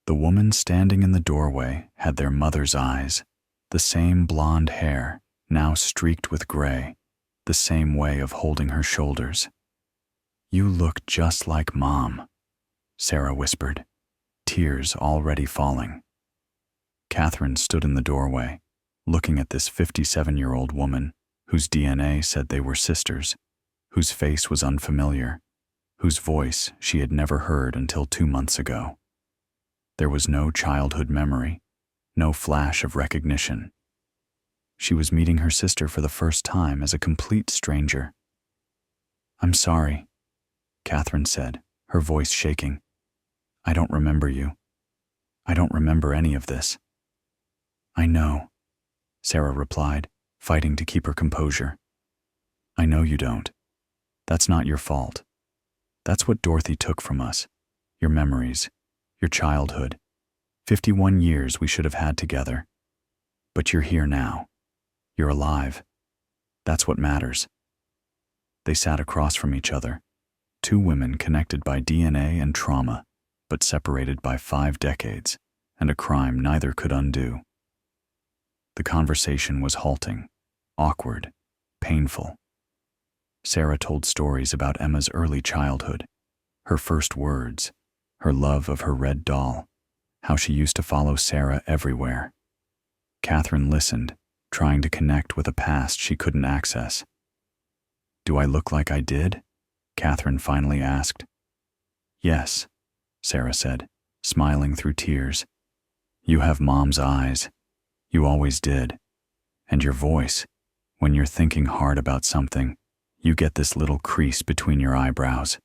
The woman standing in the doorway had their mother's eyes, the same blonde hair, now streaked with gray, the same way of holding her shoulders. You look just like Mom, Sarah whispered, tears already falling. Catherine stood in the doorway, looking at this 57-year-old woman whose DNA said they were sisters, whose face was unfamiliar, whose voice she had never heard until 2 months ago. There was no childhood memory, no flash of recognition. She was meeting her sister for the first time as a complete stranger. I'm sorry, Catherine said, her voice shaking. I don't remember you. I don't remember any of this. I know, Sarah replied, fighting to keep her composure. I know you don't. That's not your fault. That's what Dorothy took from us, your memories, your childhood. 51 years we should have had together. But you're here now. You're alive. That's what matters. They sat across from each other, two women connected by DNA and trauma, but separated by 5 decades, and a crime neither could undo. The conversation was halting, awkward, painful. Sarah told stories about Emma's early childhood, her first words, her love of her red doll, how she used to follow Sarah everywhere. Catherine listened, trying to connect with a past she couldn't access. Do I look like I did? Catherine finally asked. Yes, Sarah said, smiling through tears. You have Mom's eyes. You always did. And your voice, when you're thinking hard about something, you get this little crease between your eyebrows,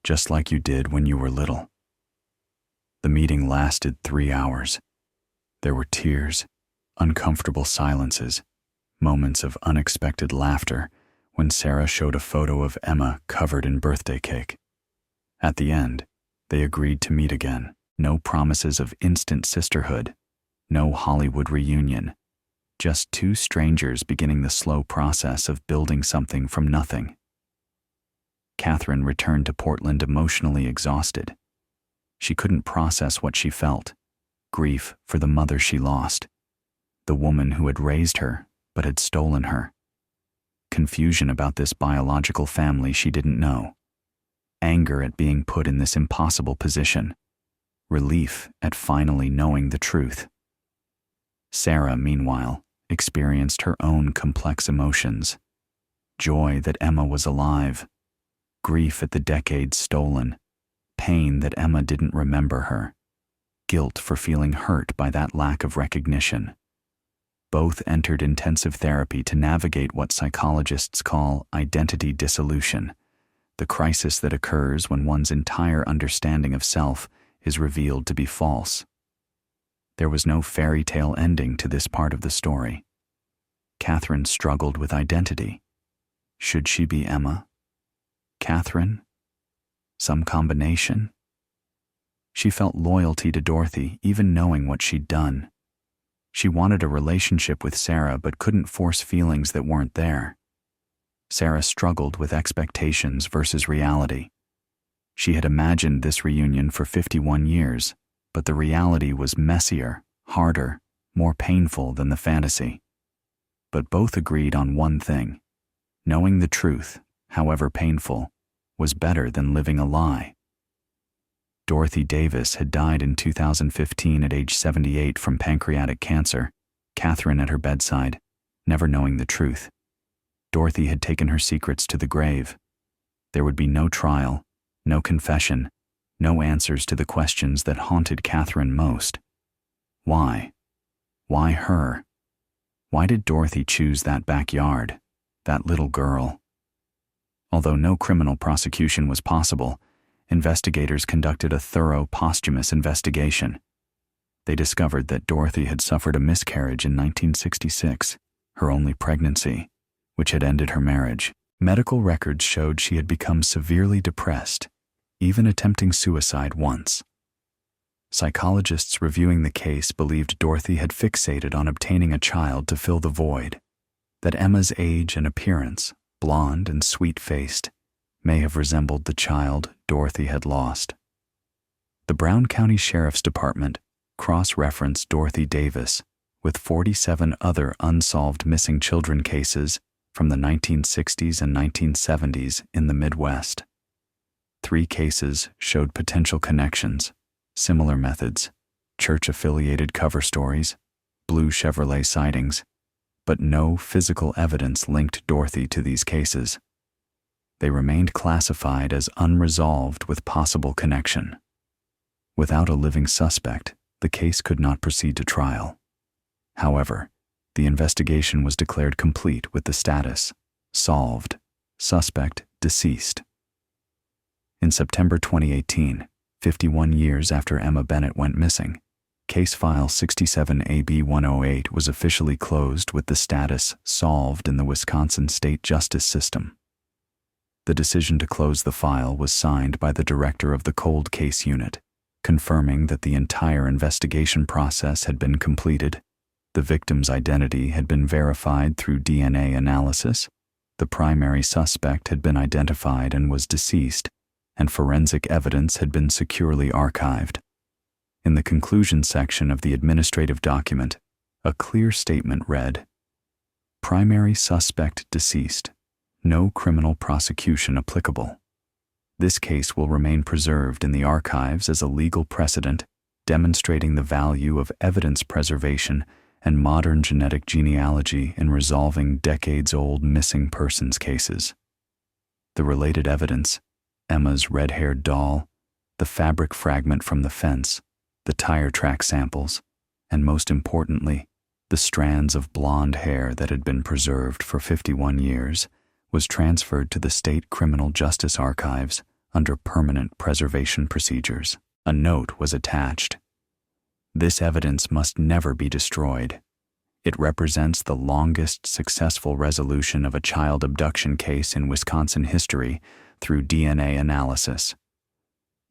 just like you did when you were little. The meeting lasted 3 hours. There were tears, uncomfortable silences, moments of unexpected laughter when Sarah showed a photo of Emma covered in birthday cake. At the end, they agreed to meet again. No promises of instant sisterhood, no Hollywood reunion, just two strangers beginning the slow process of building something from nothing. Catherine returned to Portland emotionally exhausted. She couldn't process what she felt. grief for the mother she lost, the woman who had raised her but had stolen her, confusion about this biological family she didn't know, anger at being put in this impossible position, relief at finally knowing the truth. Sarah, meanwhile, experienced her own complex emotions: joy that Emma was alive, grief at the decades stolen, pain that Emma didn't remember her, guilt for feeling hurt by that lack of recognition. Both entered intensive therapy to navigate what psychologists call identity dissolution, the crisis that occurs when one's entire understanding of self is revealed to be false. There was no fairy tale ending to this part of the story. Catherine struggled with identity. Should she be Emma? Catherine? Some combination? She felt loyalty to Dorothy, even knowing what she'd done. She wanted a relationship with Sarah but couldn't force feelings that weren't there. Sarah struggled with expectations versus reality. She had imagined this reunion for 51 years, but the reality was messier, harder, more painful than the fantasy. But both agreed on one thing: knowing the truth, however painful, was better than living a lie. Dorothy Davis had died in 2015 at age 78 from pancreatic cancer, Catherine at her bedside, never knowing the truth. Dorothy had taken her secrets to the grave. There would be no trial, no confession, no answers to the questions that haunted Catherine most. Why? Why her? Why did Dorothy choose that backyard, that little girl? Although no criminal prosecution was possible, investigators conducted a thorough posthumous investigation. They discovered that Dorothy had suffered a miscarriage in 1966, her only pregnancy, which had ended her marriage. Medical records showed she had become severely depressed, even attempting suicide once. Psychologists reviewing the case believed Dorothy had fixated on obtaining a child to fill the void, that Emma's age and appearance, blonde and sweet-faced, may have resembled the child Dorothy had lost. The Brown County Sheriff's Department cross-referenced Dorothy Davis with 47 other unsolved missing children cases from the 1960s and 1970s in the Midwest. 3 cases showed potential connections, similar methods, church-affiliated cover stories, blue Chevrolet sightings, but no physical evidence linked Dorothy to these cases. They remained classified as unresolved with possible connection. Without a living suspect, the case could not proceed to trial. However, the investigation was declared complete with the status solved, suspect deceased. In September 2018, 51 years after Emma Bennett went missing, Case File 67AB108 was officially closed with the status solved in the Wisconsin state justice system. The decision to close the file was signed by the director of the Cold Case Unit, confirming that the entire investigation process had been completed, the victim's identity had been verified through DNA analysis, the primary suspect had been identified and was deceased, and forensic evidence had been securely archived. In the conclusion section of the administrative document, a clear statement read, "Primary suspect deceased. No criminal prosecution applicable. This case will remain preserved in the archives as a legal precedent, demonstrating the value of evidence preservation and modern genetic genealogy in resolving decades-old missing persons cases." The related evidence, Emma's red-haired doll, the fabric fragment from the fence, the tire track samples, and most importantly, the strands of blonde hair that had been preserved for 51 years, was transferred to the State Criminal Justice Archives under permanent preservation procedures. A note was attached. This evidence must never be destroyed. It represents the longest successful resolution of a child abduction case in Wisconsin history through DNA analysis.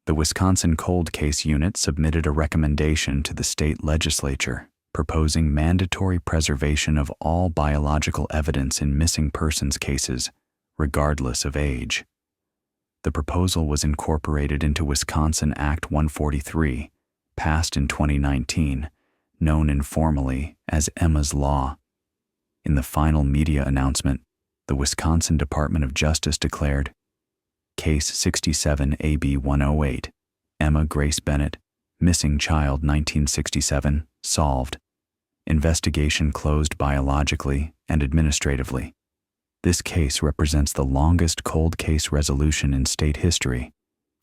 The Wisconsin Cold Case Unit submitted a recommendation to the state legislature proposing mandatory preservation of all biological evidence in missing persons cases, regardless of age. The proposal was incorporated into Wisconsin Act 143, passed in 2019, known informally as Emma's Law. In the final media announcement, the Wisconsin Department of Justice declared, Case 67 AB 108, Emma Grace Bennett, missing child 1967, solved. Investigation closed biologically and administratively. This case represents the longest cold case resolution in state history,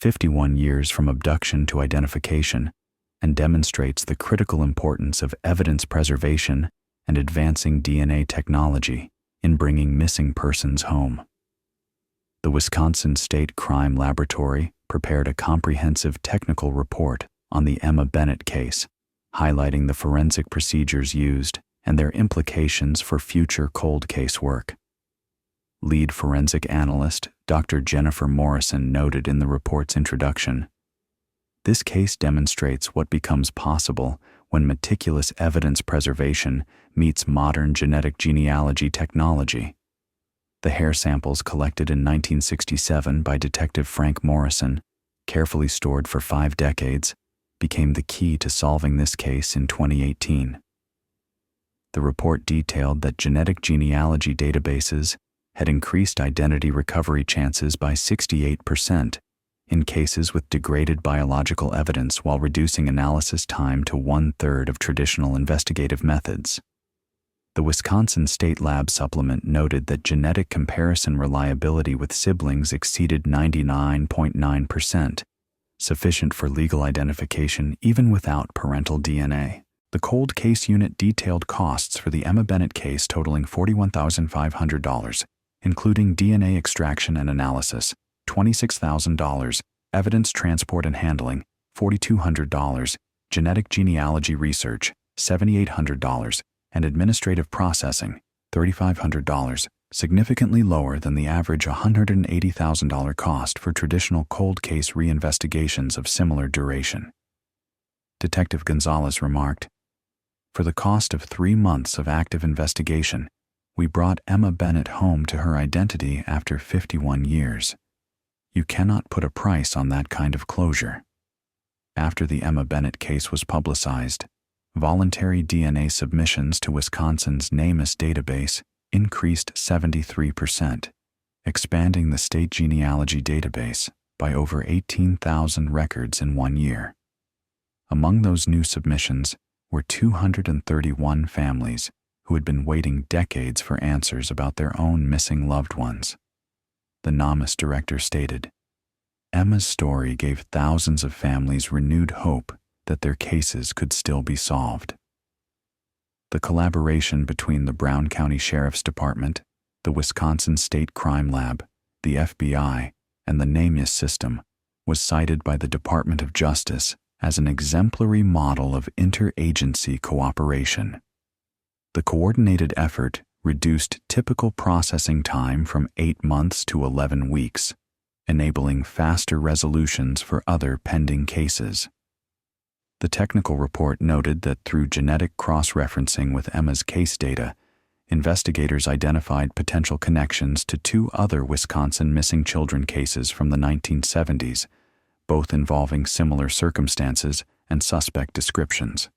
51 years from abduction to identification, and demonstrates the critical importance of evidence preservation and advancing DNA technology in bringing missing persons home. The Wisconsin State Crime Laboratory prepared a comprehensive technical report on the Emma Bennett case, highlighting the forensic procedures used and their implications for future cold case work. Lead forensic analyst Dr. Jennifer Morrison noted in the report's introduction, "This case demonstrates what becomes possible when meticulous evidence preservation meets modern genetic genealogy technology." The hair samples collected in 1967 by Detective Frank Morrison, carefully stored for 5 decades, became the key to solving this case in 2018. The report detailed that genetic genealogy databases had increased identity recovery chances by 68% in cases with degraded biological evidence while reducing analysis time to 1/3 of traditional investigative methods. The Wisconsin State Lab supplement noted that genetic comparison reliability with siblings exceeded 99.9%, sufficient for legal identification even without parental DNA. The cold case unit detailed costs for the Emma Bennett case totaling $41,500, including DNA extraction and analysis, $26,000, evidence transport and handling, $4,200, genetic genealogy research, $7,800, and administrative processing, $3,500, significantly lower than the average $180,000 cost for traditional cold case reinvestigations of similar duration. Detective Gonzalez remarked, "For the cost of 3 months of active investigation, we brought Emma Bennett home to her identity after 51 years. You cannot put a price on that kind of closure." After the Emma Bennett case was publicized, voluntary DNA submissions to Wisconsin's NamUs database increased 73%, expanding the state genealogy database by over 18,000 records in 1 year. Among those new submissions were 231 families who had been waiting decades for answers about their own missing loved ones. The NamUs director stated, "Emma's story gave thousands of families renewed hope that their cases could still be solved." The collaboration between the Brown County Sheriff's Department, the Wisconsin State Crime Lab, the FBI, and the NamUs system was cited by the Department of Justice as an exemplary model of interagency cooperation. The coordinated effort reduced typical processing time from 8 months to 11 weeks, enabling faster resolutions for other pending cases. The technical report noted that through genetic cross-referencing with Emma's case data, investigators identified potential connections to 2 other Wisconsin missing children cases from the 1970s, both involving similar circumstances and suspect descriptions.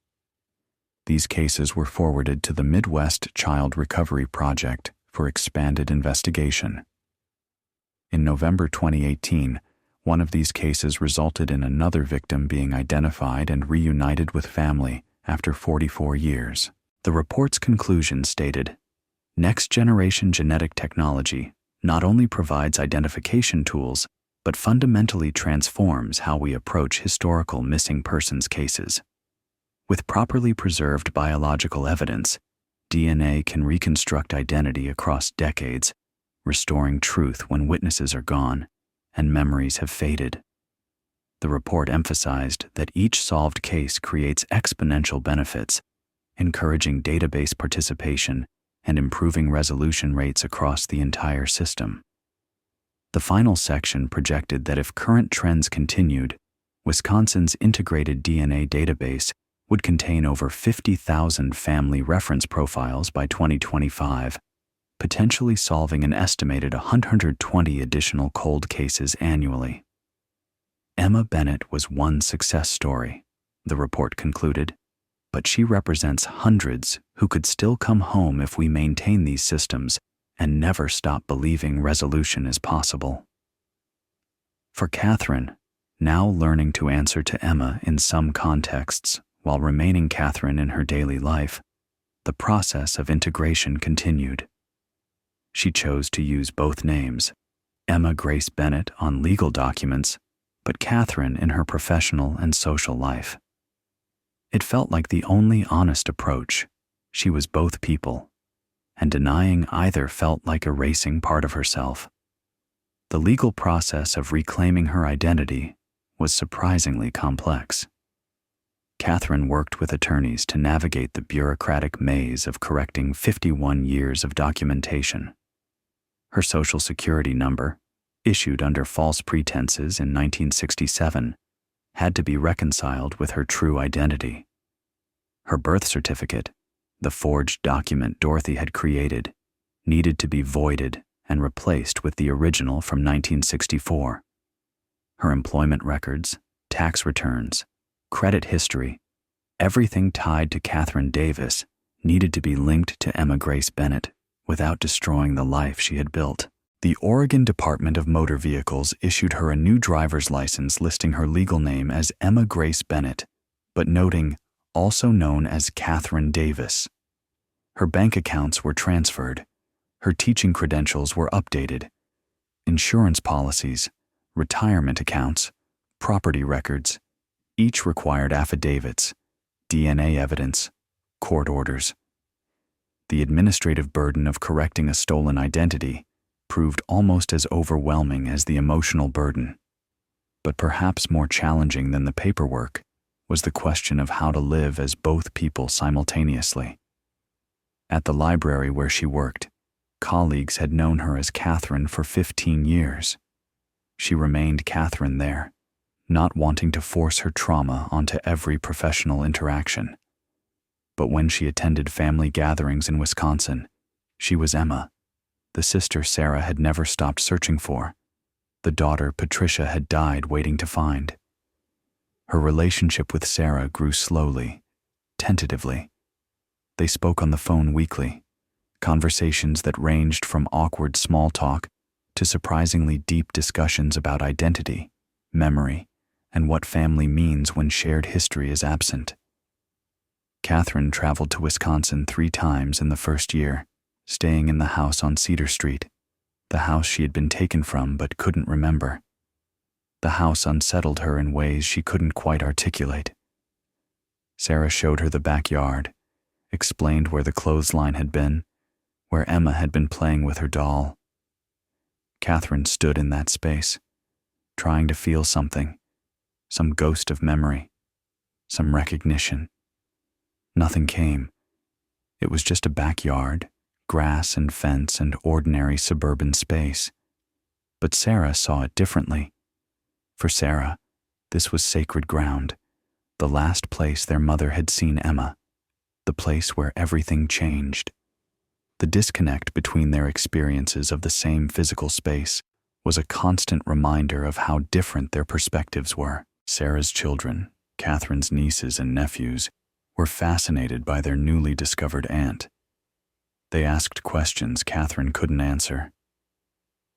These cases were forwarded to the Midwest Child Recovery Project for expanded investigation. In November 2018, one of these cases resulted in another victim being identified and reunited with family after 44 years. The report's conclusion stated, "Next-generation genetic technology not only provides identification tools, but fundamentally transforms how we approach historical missing persons cases. With properly preserved biological evidence, DNA can reconstruct identity across decades, restoring truth when witnesses are gone and memories have faded." The report emphasized that each solved case creates exponential benefits, encouraging database participation and improving resolution rates across the entire system. The final section projected that if current trends continued, Wisconsin's integrated DNA database would contain over 50,000 family reference profiles by 2025, potentially solving an estimated 120 additional cold cases annually. Emma Bennett was one success story, the report concluded, but she represents hundreds who could still come home if we maintain these systems and never stop believing resolution is possible. For Catherine, now learning to answer to Emma in some contexts while remaining Catherine in her daily life, the process of integration continued. She chose to use both names, Emma Grace Bennett on legal documents, but Catherine in her professional and social life. It felt like the only honest approach. She was both people, and denying either felt like erasing part of herself. The legal process of reclaiming her identity was surprisingly complex. Catherine worked with attorneys to navigate the bureaucratic maze of correcting 51 years of documentation. Her Social Security number, issued under false pretenses in 1967, had to be reconciled with her true identity. Her birth certificate, the forged document Dorothy had created, needed to be voided and replaced with the original from 1964. Her employment records, tax returns, credit history, everything tied to Catherine Davis needed to be linked to Emma Grace Bennett without destroying the life she had built. The Oregon Department of Motor Vehicles issued her a new driver's license listing her legal name as Emma Grace Bennett, but noting also known as Catherine Davis. Her bank accounts were transferred. Her teaching credentials were updated. Insurance policies, retirement accounts, property records, each required affidavits, DNA evidence, court orders. The administrative burden of correcting a stolen identity proved almost as overwhelming as the emotional burden. But perhaps more challenging than the paperwork was the question of how to live as both people simultaneously. At the library where she worked, colleagues had known her as Catherine for 15 years. She remained Catherine there, not wanting to force her trauma onto every professional interaction. But when she attended family gatherings in Wisconsin, she was Emma, the sister Sarah had never stopped searching for, the daughter Patricia had died waiting to find. Her relationship with Sarah grew slowly, tentatively. They spoke on the phone weekly, conversations that ranged from awkward small talk to surprisingly deep discussions about identity, memory, and what family means when shared history is absent. Catherine traveled to Wisconsin 3 times in the first year, staying in the house on Cedar Street, the house she had been taken from but couldn't remember. The house unsettled her in ways she couldn't quite articulate. Sarah showed her the backyard, explained where the clothesline had been, where Emma had been playing with her doll. Catherine stood in that space, trying to feel something, some ghost of memory, some recognition. Nothing came. It was just a backyard, grass and fence and ordinary suburban space. But Sarah saw it differently. For Sarah, this was sacred ground, the last place their mother had seen Emma, the place where everything changed. The disconnect between their experiences of the same physical space was a constant reminder of how different their perspectives were. Sarah's children, Catherine's nieces and nephews, were fascinated by their newly discovered aunt. They asked questions Catherine couldn't answer.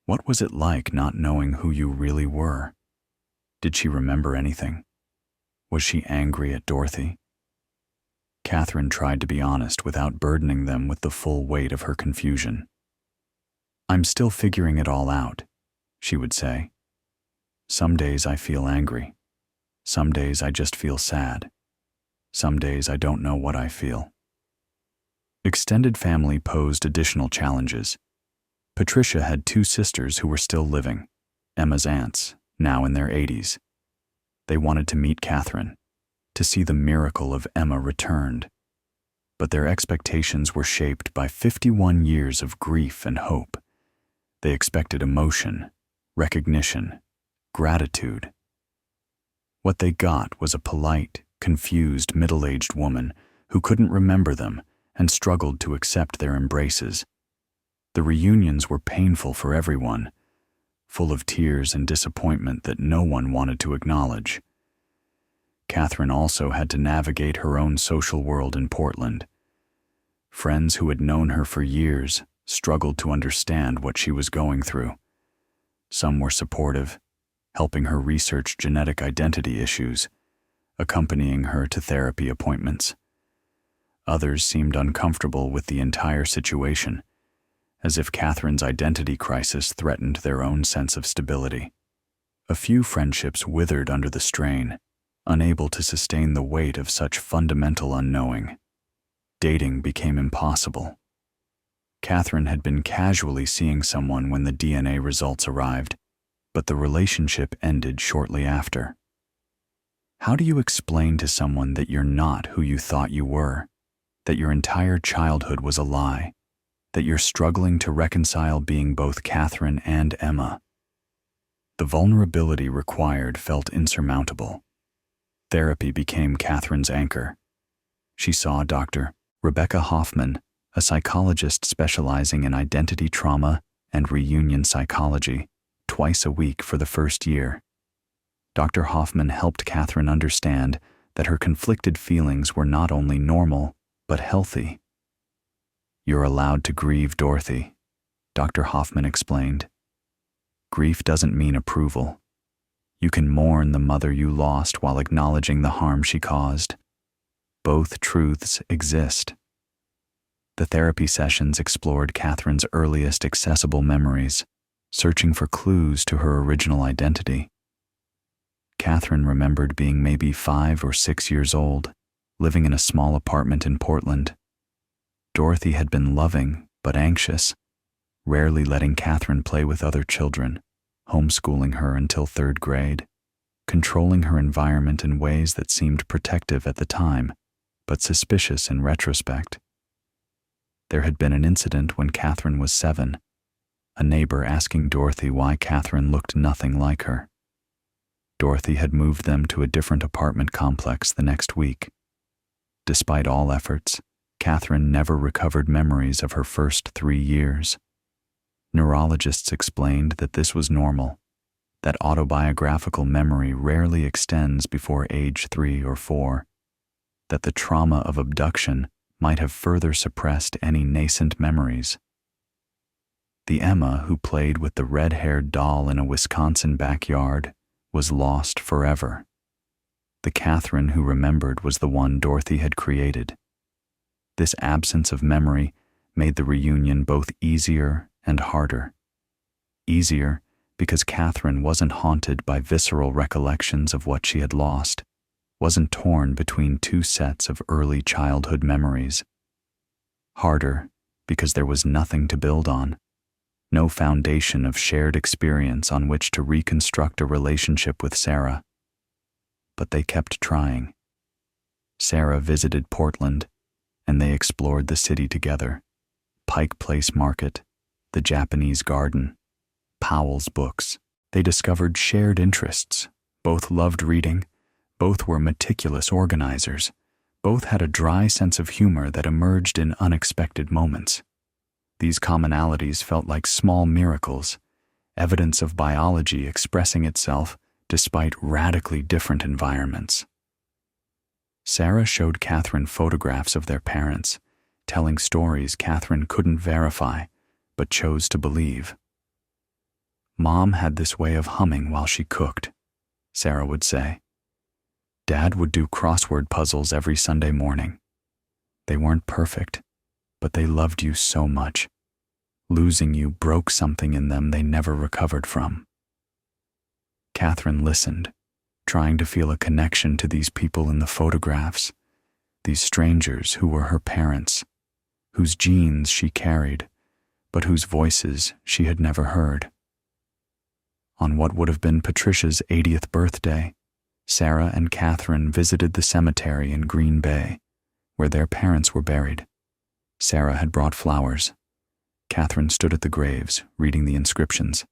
What was it like not knowing who you really were? Did she remember anything? Was she angry at Dorothy? Catherine tried to be honest without burdening them with the full weight of her confusion. "I'm still figuring it all out," she would say. "Some days I feel angry. Some days I just feel sad. Some days I don't know what I feel." Extended family posed additional challenges. Patricia had 2 sisters who were still living, Emma's aunts, now in their 80s. They wanted to meet Catherine, to see the miracle of Emma returned. But their expectations were shaped by 51 years of grief and hope. They expected emotion, recognition, gratitude. What they got was a polite, confused, middle-aged woman who couldn't remember them and struggled to accept their embraces. The reunions were painful for everyone, full of tears and disappointment that no one wanted to acknowledge. Catherine also had to navigate her own social world in Portland. Friends who had known her for years struggled to understand what she was going through. Some were supportive, helping her research genetic identity issues, accompanying her to therapy appointments. Others seemed uncomfortable with the entire situation, as if Catherine's identity crisis threatened their own sense of stability. A few friendships withered under the strain, unable to sustain the weight of such fundamental unknowing. Dating became impossible. Catherine had been casually seeing someone when the DNA results arrived, but the relationship ended shortly after. How do you explain to someone that you're not who you thought you were, that your entire childhood was a lie, that you're struggling to reconcile being both Catherine and Emma? The vulnerability required felt insurmountable. Therapy became Catherine's anchor. She saw Dr. Rebecca Hoffman, a psychologist specializing in identity trauma and reunion psychology, twice a week for the first year. Dr. Hoffman helped Catherine understand that her conflicted feelings were not only normal, but healthy. "You're allowed to grieve, Dorothy," Dr. Hoffman explained. "Grief doesn't mean approval. You can mourn the mother you lost while acknowledging the harm she caused. Both truths exist." The therapy sessions explored Catherine's earliest accessible memories, searching for clues to her original identity. Catherine remembered being maybe 5 or 6 years old, living in a small apartment in Portland. Dorothy had been loving but anxious, rarely letting Catherine play with other children, homeschooling her until 3rd grade, controlling her environment in ways that seemed protective at the time, but suspicious in retrospect. There had been an incident when Catherine was 7, a neighbor asking Dorothy why Catherine looked nothing like her. Dorothy had moved them to a different apartment complex the next week. Despite all efforts, Catherine never recovered memories of her first 3 years. Neurologists explained that this was normal, that autobiographical memory rarely extends before age 3 or 4, that the trauma of abduction might have further suppressed any nascent memories. The Emma who played with the red-haired doll in a Wisconsin backyard was lost forever. The Catherine who remembered was the one Dorothy had created. This absence of memory made the reunion both easier and harder. Easier because Catherine wasn't haunted by visceral recollections of what she had lost, wasn't torn between 2 sets of early childhood memories. Harder because there was nothing to build on, no foundation of shared experience on which to reconstruct a relationship with Sarah. But they kept trying. Sarah visited Portland, and they explored the city together. Pike Place Market, the Japanese Garden, Powell's books. They discovered shared interests. Both loved reading. Both were meticulous organizers. Both had a dry sense of humor that emerged in unexpected moments. These commonalities felt like small miracles, evidence of biology expressing itself despite radically different environments. Sarah showed Catherine photographs of their parents, telling stories Catherine couldn't verify, but chose to believe. "Mom had this way of humming while she cooked," Sarah would say. "Dad would do crossword puzzles every Sunday morning. They weren't perfect, but they loved you so much. Losing you broke something in them they never recovered from." Catherine listened, trying to feel a connection to these people in the photographs, these strangers who were her parents, whose genes she carried, but whose voices she had never heard. On what would have been Patricia's 80th birthday, Sarah and Catherine visited the cemetery in Green Bay, where their parents were buried. Sarah had brought flowers. Catherine stood at the graves, reading the inscriptions.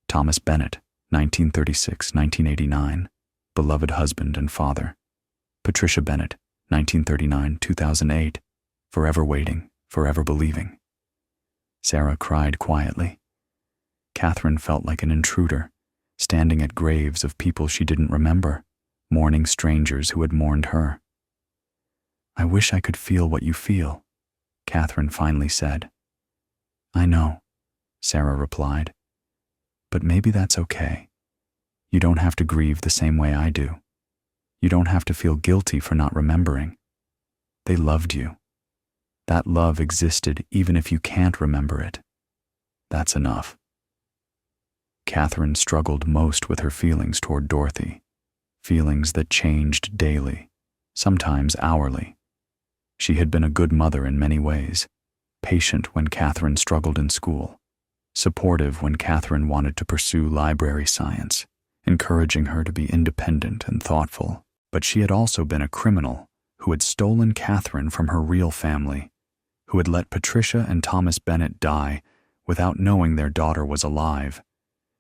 Thomas Bennett, 1936-1989, beloved husband and father. Patricia Bennett, 1939-2008, forever waiting, forever believing. Sarah cried quietly. Catherine felt like an intruder, standing at graves of people she didn't remember, mourning strangers who had mourned her. "I wish I could feel what you feel," Catherine finally said. "I know," Sarah replied. "But maybe that's okay. You don't have to grieve the same way I do. You don't have to feel guilty for not remembering. They loved you. That love existed even if you can't remember it. That's enough." Catherine struggled most with her feelings toward Dorothy, feelings that changed daily, sometimes hourly. She had been a good mother in many ways, patient when Catherine struggled in school, supportive when Catherine wanted to pursue library science, encouraging her to be independent and thoughtful. But she had also been a criminal who had stolen Catherine from her real family, who had let Patricia and Thomas Bennett die without knowing their daughter was alive,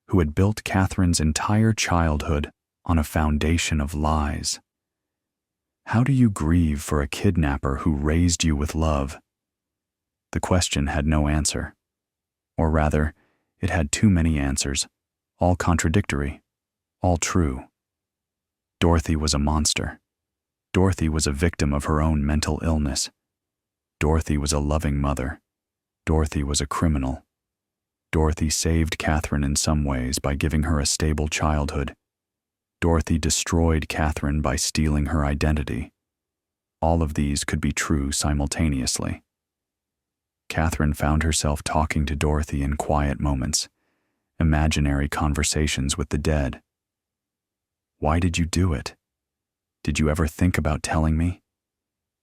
who had built Catherine's entire childhood on a foundation of lies. How do you grieve for a kidnapper who raised you with love? The question had no answer. Or rather, it had too many answers, all contradictory, all true. Dorothy was a monster. Dorothy was a victim of her own mental illness. Dorothy was a loving mother. Dorothy was a criminal. Dorothy saved Catherine in some ways by giving her a stable childhood. Dorothy destroyed Catherine by stealing her identity. All of these could be true simultaneously. Catherine found herself talking to Dorothy in quiet moments, imaginary conversations with the dead. "Why did you do it? Did you ever think about telling me?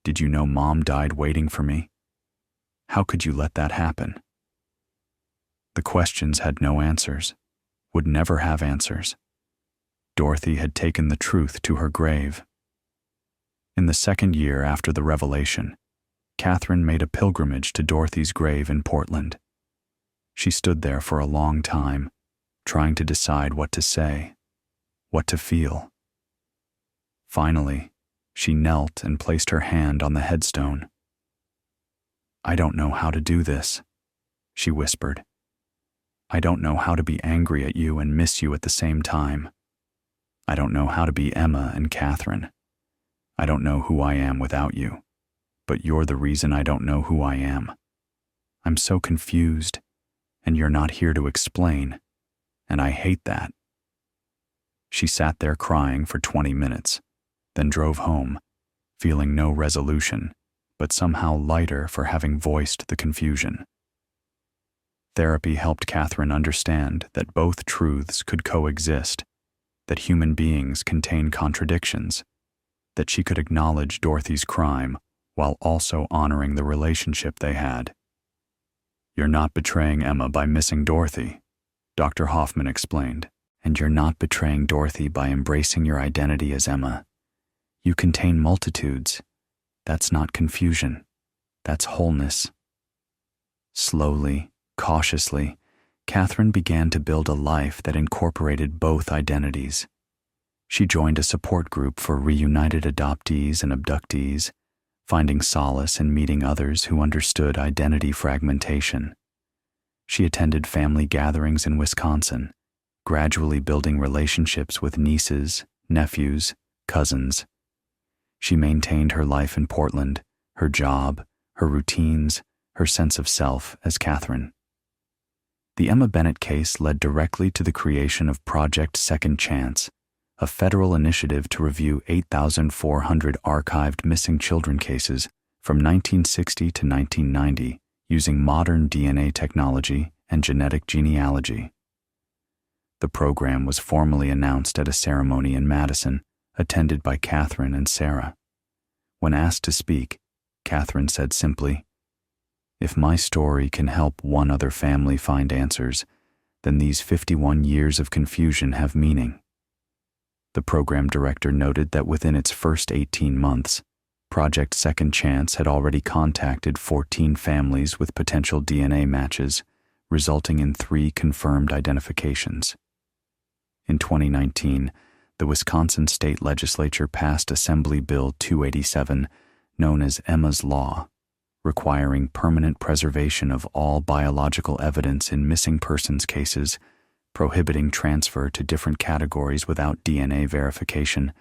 Did you know Mom died waiting for me? How could you let that happen?" The questions had no answers, would never have answers. Dorothy had taken the truth to her grave. In the second year after the revelation, Catherine made a pilgrimage to Dorothy's grave in Portland. She stood there for a long time, trying to decide what to say, what to feel. Finally, she knelt and placed her hand on the headstone. "I don't know how to do this," she whispered. "I don't know how to be angry at you and miss you at the same time. I don't know how to be Emma and Catherine. I don't know who I am without you, but you're the reason I don't know who I am. I'm so confused, and you're not here to explain, and I hate that." She sat there crying for 20 minutes, then drove home, feeling no resolution, but somehow lighter for having voiced the confusion. Therapy helped Catherine understand that both truths could coexist, that human beings contain contradictions, that she could acknowledge Dorothy's crime while also honoring the relationship they had. "You're not betraying Emma by missing Dorothy," Dr. Hoffman explained, "and you're not betraying Dorothy by embracing your identity as Emma. You contain multitudes. That's not confusion. That's wholeness." Slowly, cautiously, Catherine began to build a life that incorporated both identities. She joined a support group for reunited adoptees and abductees, finding solace in meeting others who understood identity fragmentation. She attended family gatherings in Wisconsin, gradually building relationships with nieces, nephews, cousins. She maintained her life in Portland, her job, her routines, her sense of self as Catherine. The Emma Bennett case led directly to the creation of Project Second Chance, a federal initiative to review 8,400 archived missing children cases from 1960 to 1990 using modern DNA technology and genetic genealogy. The program was formally announced at a ceremony in Madison, attended by Catherine and Sarah. When asked to speak, Catherine said simply, "If my story can help one other family find answers, then these 51 years of confusion have meaning." The program director noted that within its first 18 months, Project Second Chance had already contacted 14 families with potential DNA matches, resulting in 3 confirmed identifications. In 2019, the Wisconsin State Legislature passed Assembly Bill 287, known as Emma's Law, requiring permanent preservation of all biological evidence in missing persons cases, prohibiting transfer to different categories without DNA verification,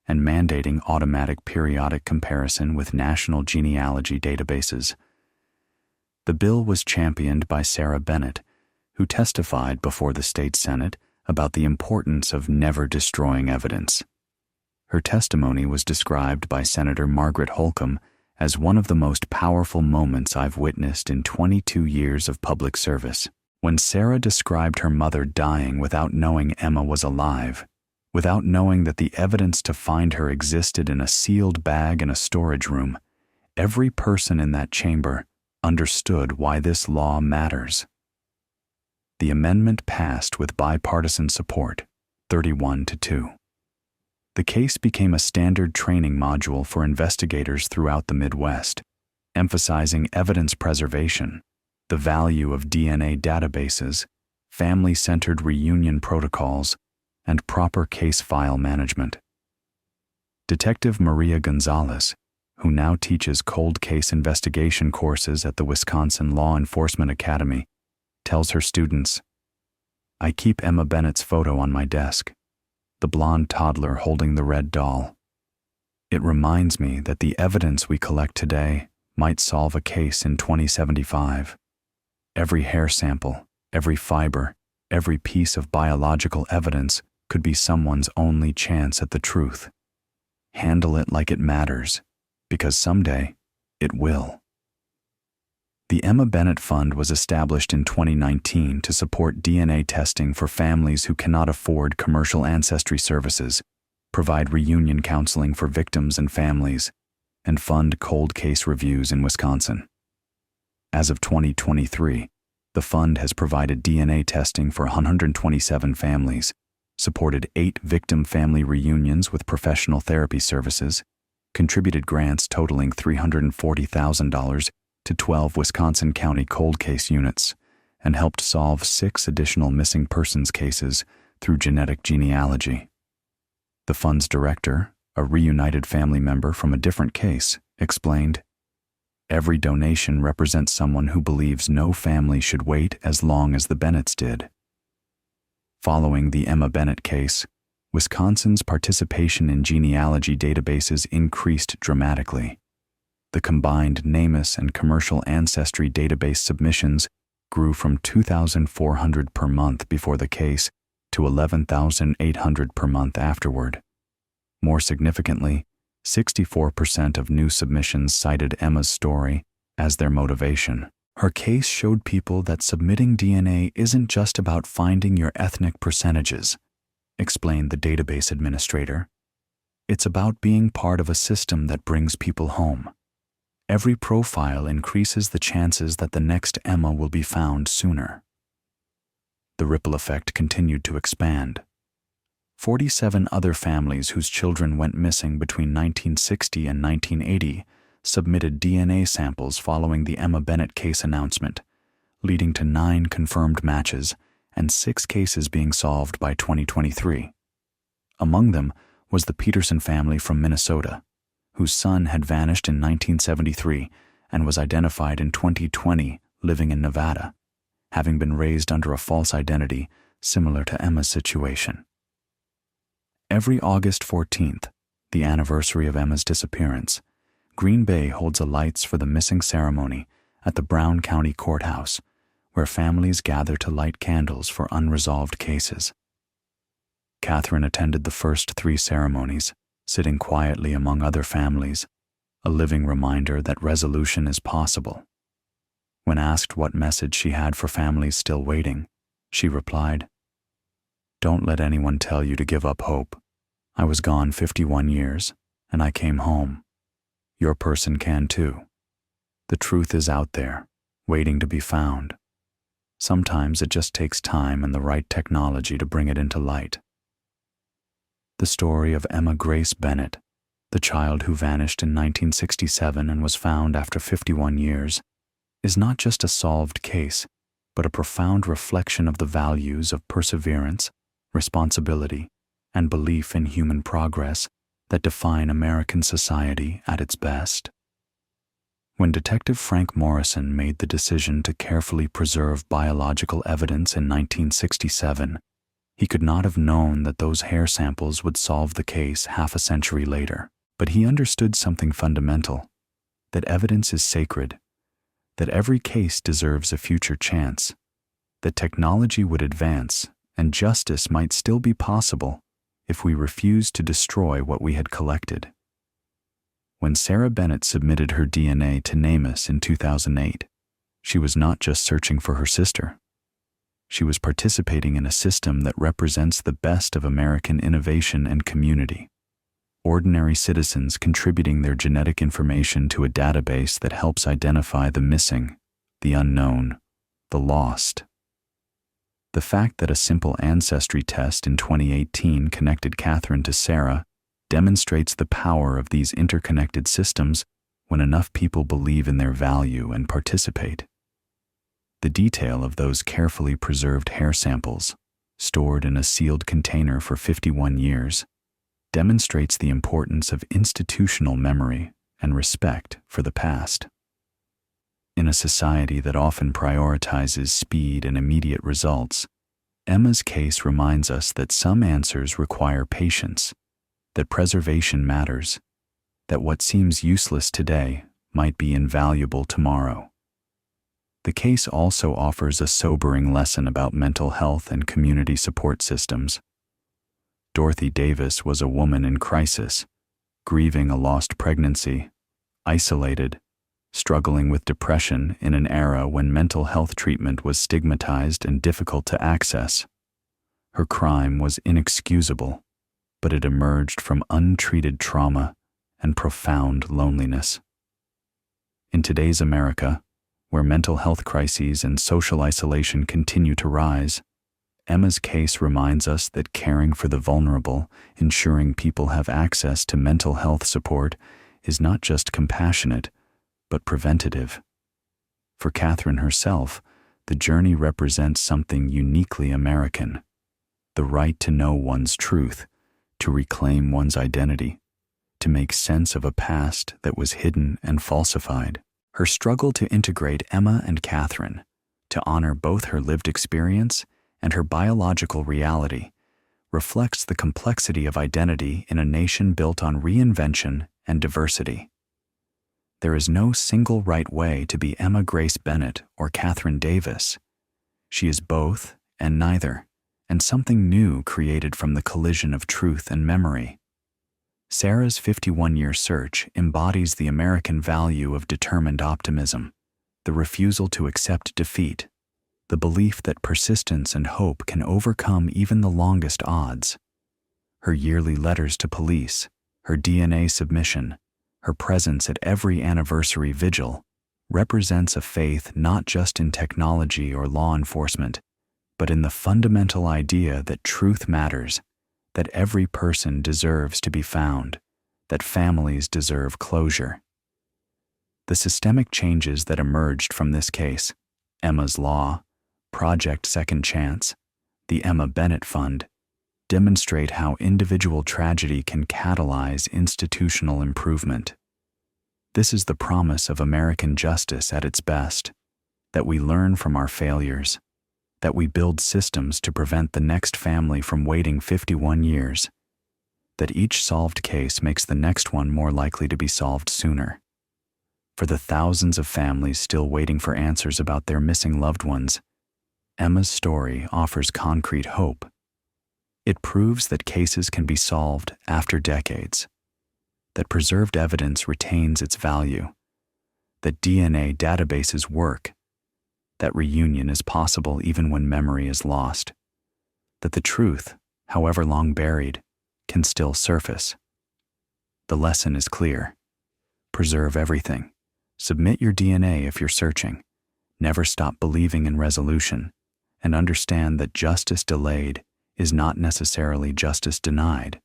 and mandating automatic periodic comparison with national genealogy databases. The bill was championed by Emma Bennett, who testified before the state Senate about the importance of never destroying evidence. Her testimony was described by Senator Margaret Holcomb as one of the most powerful moments I've witnessed in 22 years of public service. When Sarah described her mother dying without knowing Emma was alive, without knowing that the evidence to find her existed in a sealed bag in a storage room, every person in that chamber understood why this law matters. The amendment passed with bipartisan support, 31-2. The case became a standard training module for investigators throughout the Midwest, emphasizing evidence preservation, the value of DNA databases, family-centered reunion protocols, and proper case file management. Detective Maria Gonzalez, who now teaches cold case investigation courses at the Wisconsin Law Enforcement Academy, tells her students, "I keep Emma Bennett's photo on my desk, the blonde toddler holding the red doll. It reminds me that the evidence we collect today might solve a case in 2075. Every hair sample, every fiber, every piece of biological evidence could be someone's only chance at the truth. Handle it like it matters, because someday it will." The Emma Bennett Fund was established in 2019 to support DNA testing for families who cannot afford commercial ancestry services, provide reunion counseling for victims and families, and fund cold case reviews in Wisconsin. As of 2023, the fund has provided DNA testing for 127 families, supported 8 victim family reunions with professional therapy services, contributed grants totaling $340,000 to 12 Wisconsin County cold case units, and helped solve 6 additional missing persons cases through genetic genealogy. The fund's director, a reunited family member from a different case, explained, "Every donation represents someone who believes no family should wait as long as the Bennetts did." Following the Emma Bennett case, Wisconsin's participation in genealogy databases increased dramatically. The combined NamUs and commercial ancestry database submissions grew from 2,400 per month before the case to 11,800 per month afterward. More significantly, 64% of new submissions cited Emma's story as their motivation. Her case showed people that submitting DNA isn't just about finding your ethnic percentages, explained the database administrator. It's about being part of a system that brings people home. Every profile increases the chances that the next Emma will be found sooner. The ripple effect continued to expand. 47 other families whose children went missing between 1960 and 1980 submitted DNA samples following the Emma Bennett case announcement, leading to 9 confirmed matches and 6 cases being solved by 2023. Among them was the Peterson family from Minnesota, whose son had vanished in 1973 and was identified in 2020 living in Nevada, having been raised under a false identity similar to Emma's situation. Every August 14th, the anniversary of Emma's disappearance, Green Bay holds a Lights for the Missing ceremony at the Brown County Courthouse, where families gather to light candles for unresolved cases. Catherine attended the first 3 ceremonies, sitting quietly among other families, a living reminder that resolution is possible. When asked what message she had for families still waiting, she replied, "Don't let anyone tell you to give up hope. I was gone 51 years, and I came home. Your person can too. The truth is out there, waiting to be found. Sometimes it just takes time and the right technology to bring it into light." The story of Emma Grace Bennett, the child who vanished in 1967 and was found after 51 years, is not just a solved case, but a profound reflection of the values of perseverance, responsibility, and belief in human progress that define American society at its best. When Detective Frank Morrison made the decision to carefully preserve biological evidence in 1967, He could not have known that those hair samples would solve the case half a century later, but he understood something fundamental, that evidence is sacred, that every case deserves a future chance, that technology would advance and justice might still be possible if we refused to destroy what we had collected. When Sarah Bennett submitted her DNA to NamUs in 2008, she was not just searching for her sister. She was participating in a system that represents the best of American innovation and community. Ordinary citizens contributing their genetic information to a database that helps identify the missing, the unknown, the lost. The fact that a simple ancestry test in 2018 connected Catherine to Sarah demonstrates the power of these interconnected systems when enough people believe in their value and participate. The detail of those carefully preserved hair samples, stored in a sealed container for 51 years, demonstrates the importance of institutional memory and respect for the past. In a society that often prioritizes speed and immediate results, Emma's case reminds us that some answers require patience, that preservation matters, that what seems useless today might be invaluable tomorrow. The case also offers a sobering lesson about mental health and community support systems. Dorothy Davis was a woman in crisis, grieving a lost pregnancy, isolated, struggling with depression in an era when mental health treatment was stigmatized and difficult to access. Her crime was inexcusable, but it emerged from untreated trauma and profound loneliness. In today's America, where mental health crises and social isolation continue to rise, Emma's case reminds us that caring for the vulnerable, ensuring people have access to mental health support, is not just compassionate, but preventative. For Catherine herself, the journey represents something uniquely American: the right to know one's truth, to reclaim one's identity, to make sense of a past that was hidden and falsified. Her struggle to integrate Emma and Catherine, to honor both her lived experience and her biological reality, reflects the complexity of identity in a nation built on reinvention and diversity. There is no single right way to be Emma Grace Bennett or Catherine Davis. She is both and neither, and something new created from the collision of truth and memory. Sarah's 51-year search embodies the American value of determined optimism, the refusal to accept defeat, the belief that persistence and hope can overcome even the longest odds. Her yearly letters to police, her DNA submission, her presence at every anniversary vigil represents a faith not just in technology or law enforcement, but in the fundamental idea that truth matters, that every person deserves to be found, that families deserve closure. The systemic changes that emerged from this case, Emma's Law, Project Second Chance, the Emma Bennett Fund, demonstrate how individual tragedy can catalyze institutional improvement. This is the promise of American justice at its best, that we learn from our failures, that we build systems to prevent the next family from waiting 51 years, that each solved case makes the next one more likely to be solved sooner. For the thousands of families still waiting for answers about their missing loved ones, Emma's story offers concrete hope. It proves that cases can be solved after decades, that preserved evidence retains its value, that DNA databases work, that reunion is possible even when memory is lost, that the truth, however long buried, can still surface. The lesson is clear. Preserve everything. Submit your DNA if you're searching. Never stop believing in resolution, and understand that justice delayed is not necessarily justice denied.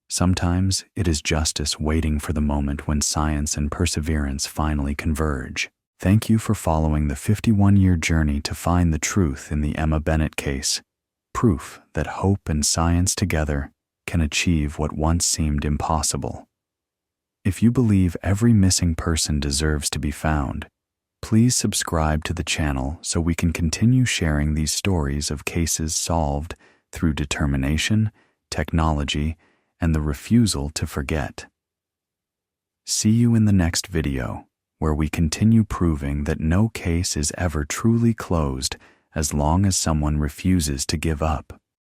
Sometimes it is justice waiting for the moment when science and perseverance finally converge. Thank you for following the 51-year journey to find the truth in the Emma Bennett case, proof that hope and science together can achieve what once seemed impossible. If you believe every missing person deserves to be found, please subscribe to the channel so we can continue sharing these stories of cases solved through determination, technology, and the refusal to forget. See you in the next video, where we continue proving that no case is ever truly closed as long as someone refuses to give up.